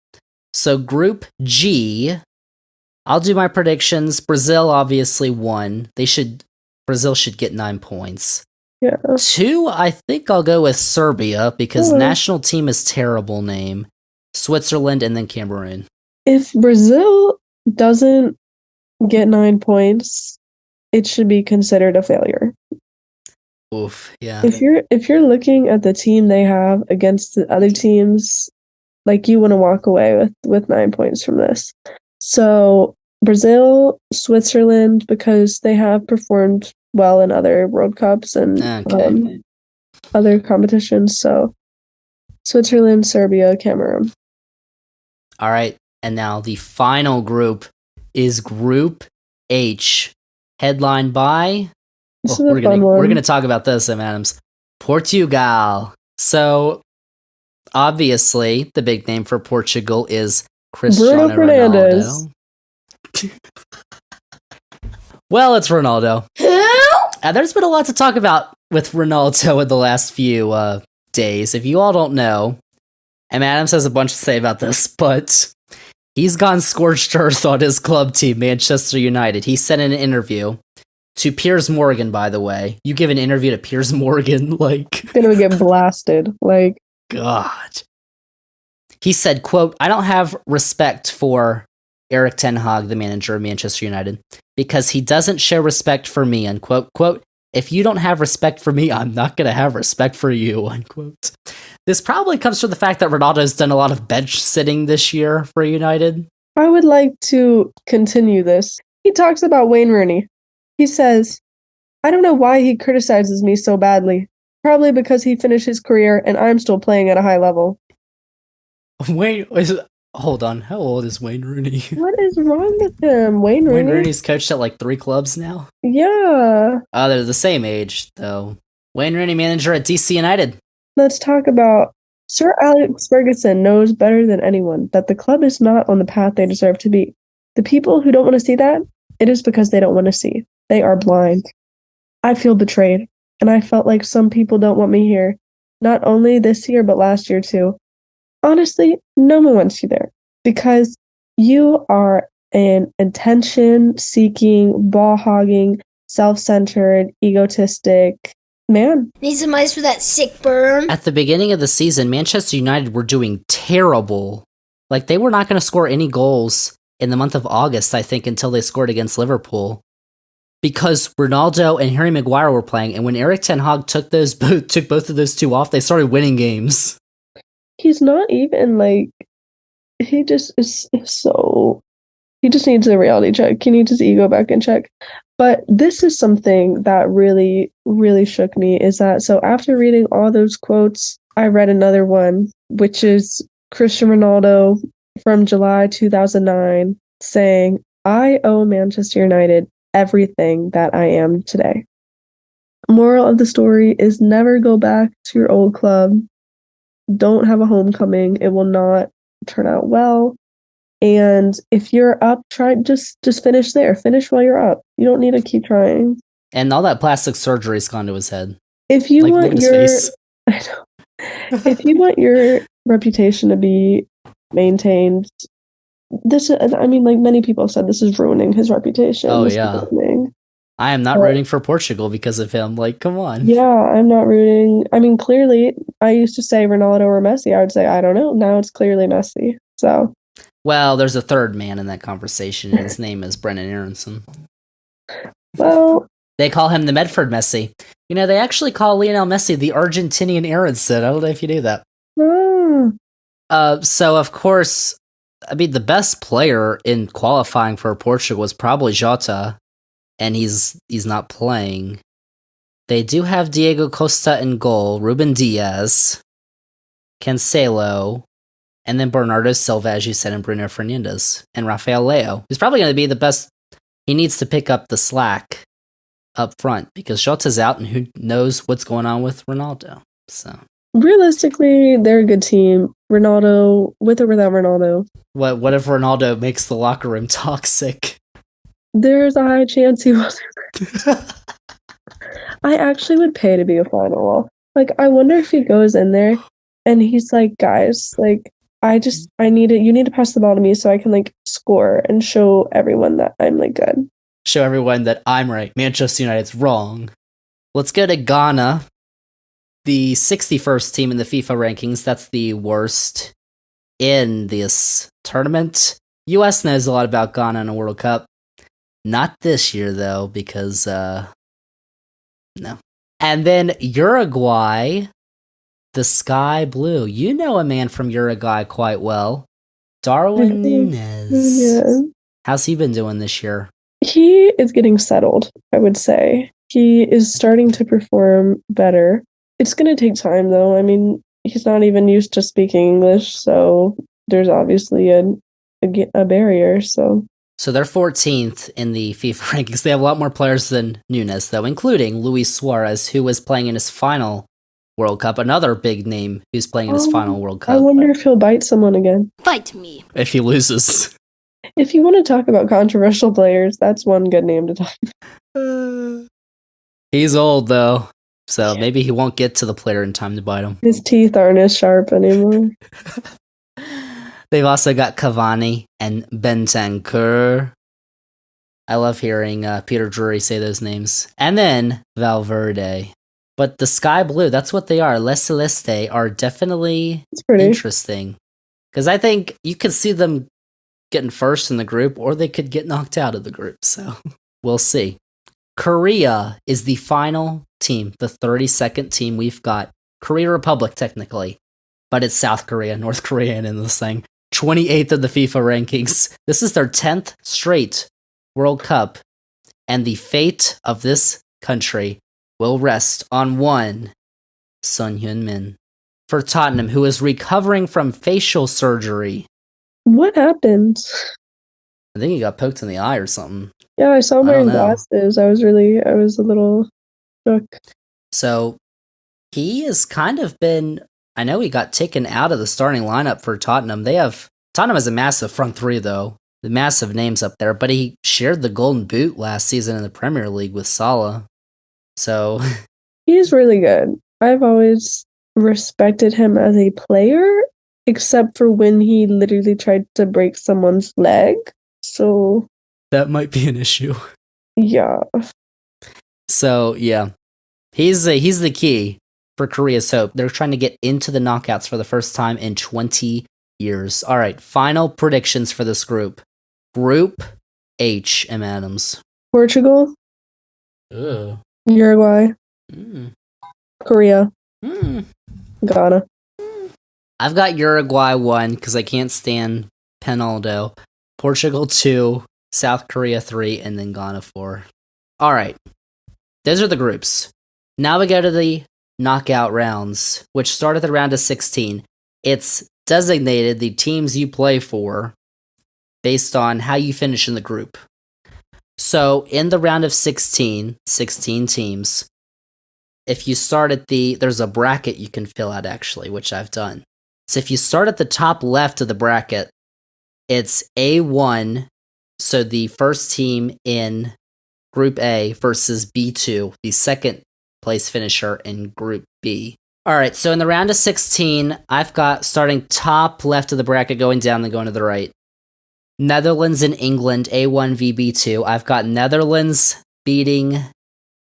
B: So Group G, I'll do my predictions. Brazil obviously won. Brazil should get 9 points.
F: Yeah.
B: 2, I think I'll go with Serbia because national team is terrible name. Switzerland and then Cameroon.
F: If Brazil doesn't get 9 points, it should be considered a failure.
B: Oof, yeah.
F: If you're looking at the team they have against the other teams, like you want to walk away with 9 points from this. So Brazil, Switzerland, because they have performed well in other World Cups and other competitions. So Switzerland, Serbia, Cameroon.
B: All right, and now the final group is Group H, headlined by. We're gonna talk about this, Sam Adams. Portugal. So obviously, the big name for Portugal is Cristiano Ronaldo. Well, it's Ronaldo. There's been a lot to talk about with Ronaldo in the last few days. If you all don't know, and Adams has a bunch to say about this, but he's gone scorched earth on his club team, Manchester United. He said in an interview to Piers Morgan, by the way. You give an interview to Piers Morgan, like...
F: Gonna get blasted, like...
B: God. He said, quote, I don't have respect for Erik ten Hag, the manager of Manchester United, because he doesn't show respect for me, unquote. Quote, if you don't have respect for me, I'm not going to have respect for you, unquote. This probably comes from the fact that Ronaldo's done a lot of bench sitting this year for United.
F: I would like to continue this. He talks about Wayne Rooney. He says, I don't know why he criticizes me so badly. Probably because he finished his career and I'm still playing at a high level.
B: Hold on, how old is Wayne Rooney?
F: What is wrong with him? Wayne
B: Rooney's coached at like 3 clubs now?
F: Yeah.
B: They're the same age, though. Wayne Rooney, manager at DC United.
F: Let's talk about Sir Alex Ferguson knows better than anyone that the club is not on the path they deserve to be. The people who don't want to see that, it is because they don't want to see. They are blind. I feel betrayed, and I felt like some people don't want me here. Not only this year, but last year too. Honestly, no one wants you there because you are an attention-seeking, ball-hogging, self-centered, egotistic man.
A: Need some ice for that sick burn.
B: At the beginning of the season, Manchester United were doing terrible. Like, they were not going to score any goals in the month of August, I think, until they scored against Liverpool. Because Ronaldo and Harry Maguire were playing, and when Erik ten Hag took both of those two off, they started winning games.
F: He's not even like, he just is so, he just needs a reality check. He needs his ego back in check. But this is something that really, really shook me is that, so after reading all those quotes, I read another one, which is Cristiano Ronaldo from July 2009 saying, I owe Manchester United everything that I am today. Moral of the story is never go back to your old club. Don't have a homecoming. It will not turn out well. And if you're up, try just finish there. Finish while you're up. You don't need to keep trying.
B: And all that plastic surgery's gone to his head.
F: If you want your if you want your reputation to be maintained, this, I mean, like many people have said, this is ruining his reputation.
B: Oh, yeah. I am not rooting for Portugal because of him. Like, come on.
F: Yeah, I'm not rooting. I mean, clearly, I used to say Ronaldo or Messi. I would say, I don't know. Now it's clearly Messi. So.
B: Well, there's a third man in that conversation, and his name is Brennan Aronson.
F: Well.
B: They call him the Medford Messi. You know, they actually call Lionel Messi the Argentinian Aronson. I don't know if you knew that. So, of course, I mean, the best player in qualifying for Portugal was probably Jota, and he's not playing. They do have Diego Costa in goal, Ruben Diaz, Cancelo, and then Bernardo Silva, as you said, and Bruno Fernandes, and Rafael Leao, who's probably going to be the best.
C: he needs to pick up the slack up front because Jota's out and who knows what's going on with Ronaldo. So
F: realistically, they're a good team. Ronaldo, with or without Ronaldo.
C: What if Ronaldo makes the locker room toxic?
F: There's a high chance he will. I actually would pay to be a final wall. Like, I wonder if he goes in there and he's like, guys, like, I need it. You need to pass the ball to me so I can like score and show everyone that I'm like good.
C: Show everyone that I'm right. Manchester United's wrong. Let's go to Ghana, the 61st team in the FIFA rankings. That's the worst in this tournament. US knows a lot about Ghana in a World Cup. Not this year, though, because, no. And then Uruguay, the Sky Blue. You know a man from Uruguay quite well. Darwin Núñez.
F: Yeah.
C: How's he been doing this year?
F: He is getting settled, I would say. He is starting to perform better. It's going to take time, though. I mean, he's not even used to speaking English, so there's obviously a barrier, so...
C: So they're 14th in the FIFA rankings. They have a lot more players than Núñez, though, including Luis Suarez, who was playing in his final World Cup. Another big name who's playing in his final World Cup.
F: I wonder if he'll bite someone again.
A: Fight me.
C: If he loses.
F: If you want to talk about controversial players, that's one good name to talk about.
C: He's old, though, so maybe he won't get to the player in time to bite him.
F: His teeth aren't as sharp anymore.
C: They've also got Cavani and Bentancur. I love hearing Peter Drury say those names. And then Valverde. But the Sky Blue, that's what they are. Les Celeste are definitely interesting. Because I think you could see them getting first in the group, or they could get knocked out of the group. So we'll see. Korea is the final team, the 32nd team we've got. Korea Republic, technically. But it's South Korea, North Korea in this thing. 28th of the FIFA rankings. This is their 10th straight World Cup. And the fate of this country will rest on one Son Heung-min. For Tottenham, who is recovering from facial surgery.
F: What happened?
C: I think he got poked in the eye or something.
F: Yeah, I saw him wearing glasses. I was a little shook. So
C: he has kind of been... I know he got taken out of the starting lineup for Tottenham. Tottenham has a massive front three, though. The massive names up there. But he shared the Golden Boot last season in the Premier League with Salah. So...
F: He's really good. I've always respected him as a player, except for when he literally tried to break someone's leg. So...
C: that might be an issue.
F: Yeah.
C: So, yeah. He's the key for Korea's hope. They're trying to get into the knockouts for the first time in 20 years. All right, final predictions for this group. Group H, M. Adams.
F: Portugal.
C: Ugh.
F: Uruguay. Korea. Ghana.
C: I've got Uruguay 1 because I can't stand Penaldo. Portugal 2, South Korea 3, and then Ghana 4. All right, those are the groups. Now we go to the knockout rounds, which start at the round of 16. It's designated the teams you play for based on how you finish in the group. So in the round of 16 teams, if you start at there's a bracket you can fill out actually, which I've done. So if you start at the top left of the bracket, it's A1, so the first team in Group A versus B2, the second place finisher in Group B. Alright, so in the round of 16, I've got starting top left of the bracket, going down, then going to the right. Netherlands and England, A1 v B2. I've got Netherlands beating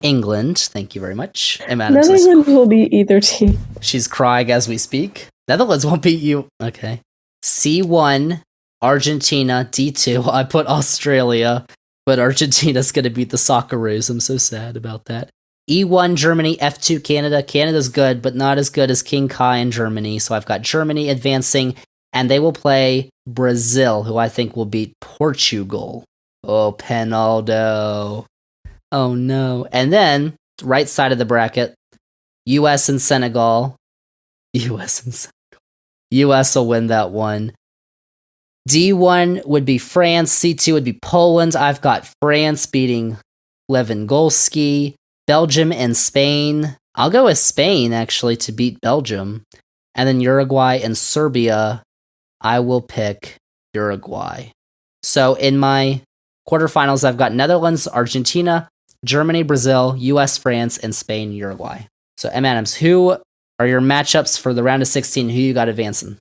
C: England. Thank you very much.
F: Netherlands will beat either team.
C: She's crying as we speak. Netherlands won't beat you. Okay. C1, Argentina, D2. I put Australia, but Argentina's going to beat the Socceroos. I'm so sad about that. E1, Germany, F2, Canada. Canada's good, but not as good as King Kai in Germany. So I've got Germany advancing, and they will play Brazil, who I think will beat Portugal. Oh, Penaldo. Oh, no. And then, right side of the bracket, US and Senegal. US will win that one. D1 would be France. C2 would be Poland. I've got France beating Lewandowski. Belgium and Spain. I'll go with Spain, actually, to beat Belgium. And then Uruguay and Serbia. I will pick Uruguay. So in my quarterfinals, I've got Netherlands, Argentina, Germany, Brazil, US, France, and Spain, Uruguay. So, M. Adams, who are your matchups for the round of 16? Who you got advancing?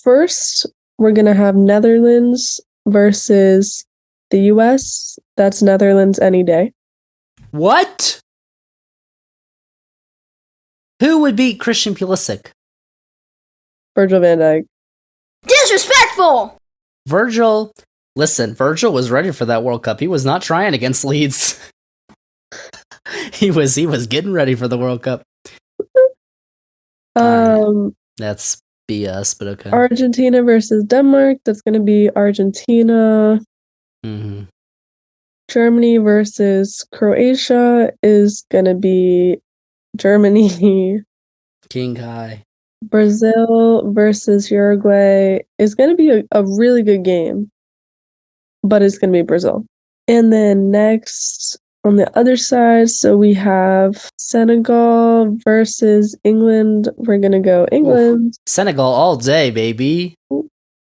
F: First, we're going to have Netherlands versus the US. That's Netherlands any day.
C: What? Who would beat Christian Pulisic?
F: Virgil van Dijk.
A: Disrespectful!
C: Virgil was ready for that World Cup. He was not trying against Leeds. he was getting ready for the World Cup. That's BS, but okay.
F: Argentina versus Denmark. That's going to be Argentina.
C: Mm-hmm.
F: Germany versus Croatia is going to be Germany.
C: King Kai.
F: Brazil versus Uruguay is going to be a really good game, but it's going to be Brazil. And then next, on the other side, so we have Senegal versus England. We're going to go England.
C: Oof. Senegal all day, baby.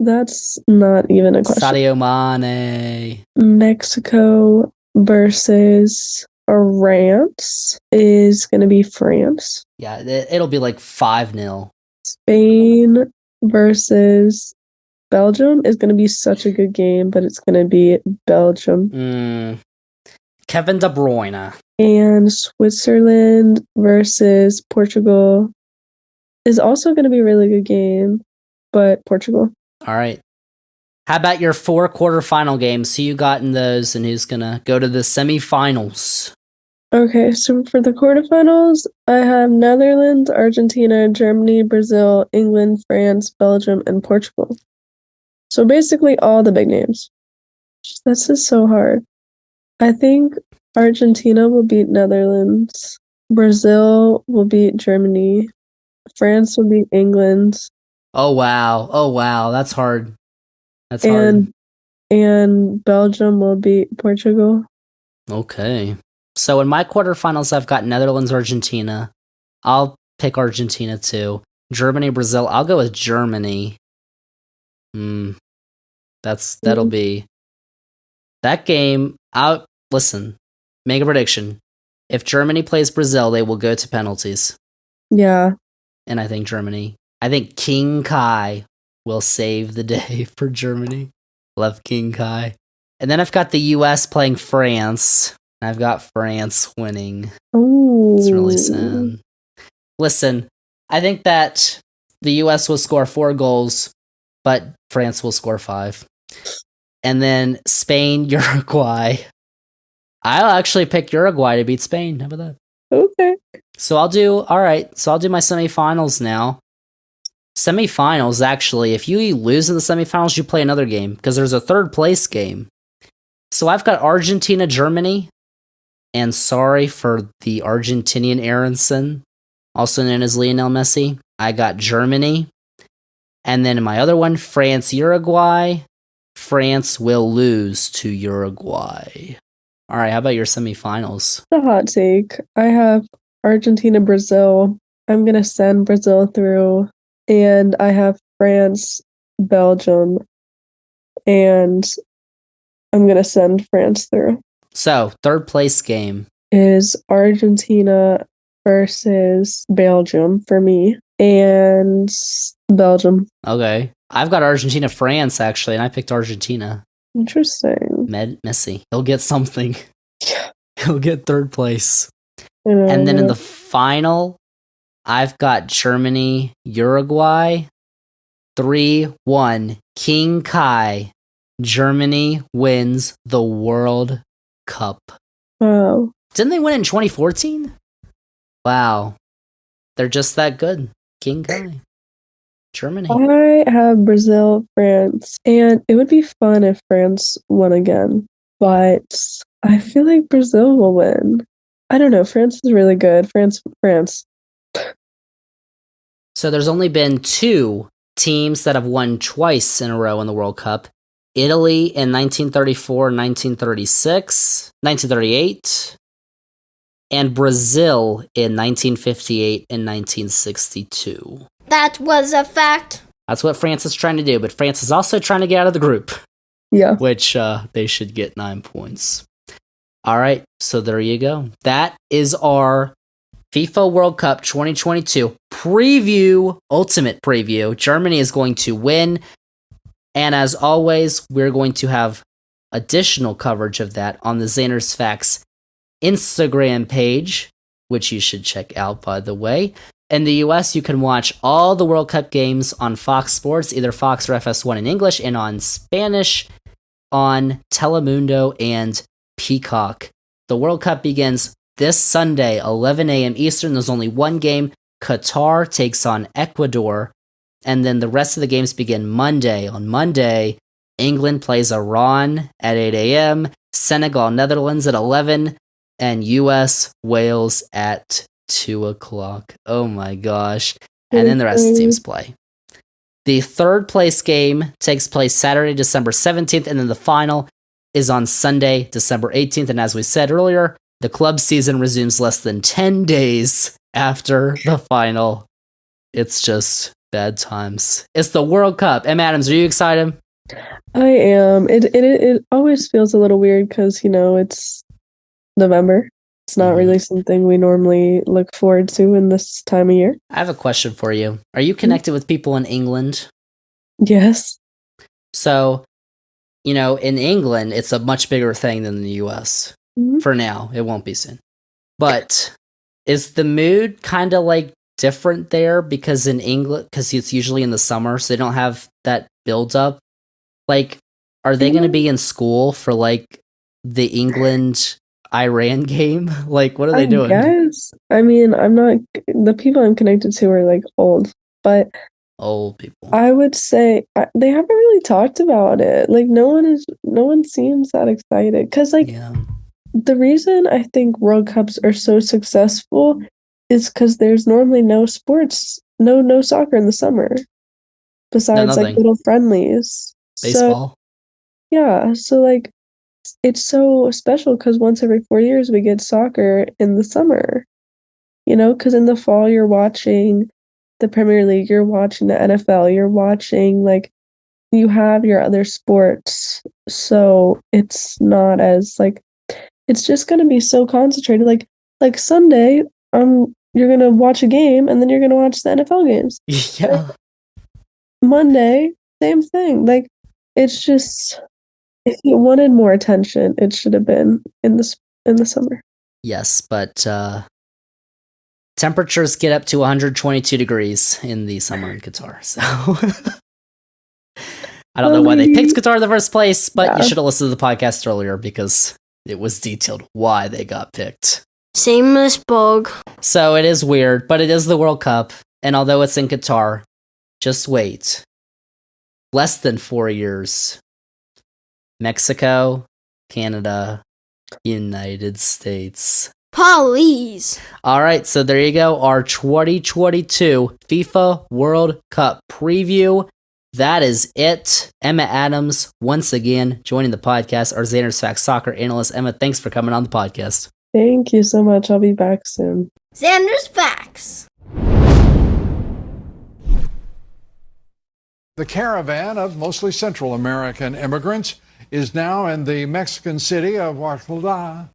F: That's not even a question.
C: Sadio Mane.
F: Mexico versus France is going to be France.
C: Yeah, it'll be like 5-0.
F: Spain versus Belgium is going to be such a good game, but it's going to be Belgium.
C: Kevin De Bruyne.
F: And Switzerland versus Portugal is also going to be a really good game, but Portugal.
C: All right. How about your 4 quarterfinal games? Who you got in those, and who's going to go to the semifinals?
F: Okay, so for the quarterfinals, I have Netherlands, Argentina, Germany, Brazil, England, France, Belgium, and Portugal. So basically all the big names. That's just so hard. I think Argentina will beat Netherlands. Brazil will beat Germany. France will beat England.
C: Oh, wow. That's hard. Hard.
F: And Belgium will beat Portugal.
C: Okay. So in my quarterfinals, I've got Netherlands, Argentina. I'll pick Argentina too. Germany, Brazil. I'll go with Germany. That'll be that game. Listen, make a prediction. If Germany plays Brazil, they will go to penalties.
F: Yeah.
C: And I think King Kai will save the day for Germany. Love King Kai. And then I've got the US playing France. I've got France winning.
F: Ooh.
C: It's really sad. Listen, I think that the US will score 4 goals, but France will score 5. And then Spain, Uruguay. I'll actually pick Uruguay to beat Spain. How about that?
F: Okay.
C: So I'll do my semifinals now. Semifinals, actually, if you lose in the semifinals, you play another game, because there's a 3rd place game. So I've got Argentina, Germany. And sorry for the Argentinian Aronson, also known as Lionel Messi. I got Germany. And then in my other one, France, Uruguay. France will lose to Uruguay. All right, how about your semifinals?
F: The hot take. I have Argentina, Brazil. I'm going to send Brazil through. And I have France, Belgium. And I'm going to send France through.
C: So, 3rd place game
F: is Argentina versus Belgium for me, and Belgium.
C: Okay. I've got Argentina, France, actually, and I picked Argentina.
F: Interesting.
C: Messi. He'll get something.
F: Yeah.
C: He'll get 3rd place. And then in the final, I've got Germany, Uruguay. 3-1. King Kai. Germany wins the World Cup.
F: Wow.
C: Didn't they win in 2014? Wow. They're just that good. King Kai. Germany.
F: I have Brazil, France, and it would be fun if France won again, but I feel like Brazil will win. I don't know. France is really good. France.
C: So there's only been 2 teams that have won twice in a row in the World Cup. Italy in 1934, 1936, 1938, and Brazil in 1958 and 1962.
A: That was a fact.
C: That's what France is trying to do, but France is also trying to get out of the group,
F: Yeah.
C: which they should get 9 points. All right, so there you go. That is our FIFA World Cup 2022 preview, ultimate preview. Germany is going to win. And as always, we're going to have additional coverage of that on the Xander's Facts Instagram page, which you should check out, by the way. In the US, you can watch all the World Cup games on Fox Sports, either Fox or FS1 in English, and on Spanish on Telemundo and Peacock. The World Cup begins this Sunday, 11 a.m. Eastern. There's only one game. Qatar takes on Ecuador. And then the rest of the games begin Monday. On Monday, England plays Iran at 8 a.m., Senegal, Netherlands at 11, and US, Wales at 2 o'clock. Oh my gosh. And then the rest of the teams play. The third place game takes place Saturday, December 17th, and then the final is on Sunday, December 18th. And as we said earlier, the club season resumes less than 10 days after the final. It's just bad times. It's the World Cup. Em Adams, are you excited?
F: I am. It always feels a little weird because, it's November. It's not really something we normally look forward to in this time of year.
C: I have a question for you. Are you connected with people in England?
F: Yes.
C: So, in England, it's a much bigger thing than the US.
F: Mhm.
C: For now. It won't be soon. But is the mood kind of like different there? Because in England, because it's usually in the summer, so they don't have that build up. Like, are they going to be in school for like the England-Iran game? Like, what are they doing?
F: Yes. I mean, the people I'm connected to are like old, but
C: Old people.
F: I would say they haven't really talked about it. Like, no one seems that excited. Because, like,
C: Yeah.
F: the reason I think World Cups are so successful is because there's normally no sports, no soccer in the summer, besides like
C: nothing.
F: little friendlies.
C: Baseball.
F: So, yeah, so like it's so special because once every 4 years we get soccer in the summer, because in the fall you're watching the Premier League, you're watching the NFL, you're watching like you have your other sports, so it's not as like it's just gonna be so concentrated. Like Sunday, you're gonna watch a game and then you're gonna watch the NFL games.
C: Yeah.
F: Monday, same thing. Like it's just if you wanted more attention, it should have been in the summer.
C: Yes, but temperatures get up to 122 degrees in the summer in Qatar. So I don't know why they picked Qatar in the first place, but you should have listened to the podcast earlier because it was detailed why they got picked.
A: Same as Bug.
C: So it is weird, but it is the World Cup, and although it's in Qatar, just wait. Less than 4 years. Mexico, Canada, United States.
A: Please.
C: All right, so there you go. Our 2022 FIFA World Cup preview. That is it. Emma Adams, once again, joining the podcast, our Xander's Facts soccer analyst. Emma, thanks for coming on the podcast.
F: Thank you so much. I'll be back soon.
A: Xander's Facts.
G: The caravan of mostly Central American immigrants is now in the Mexican city of Oaxaca.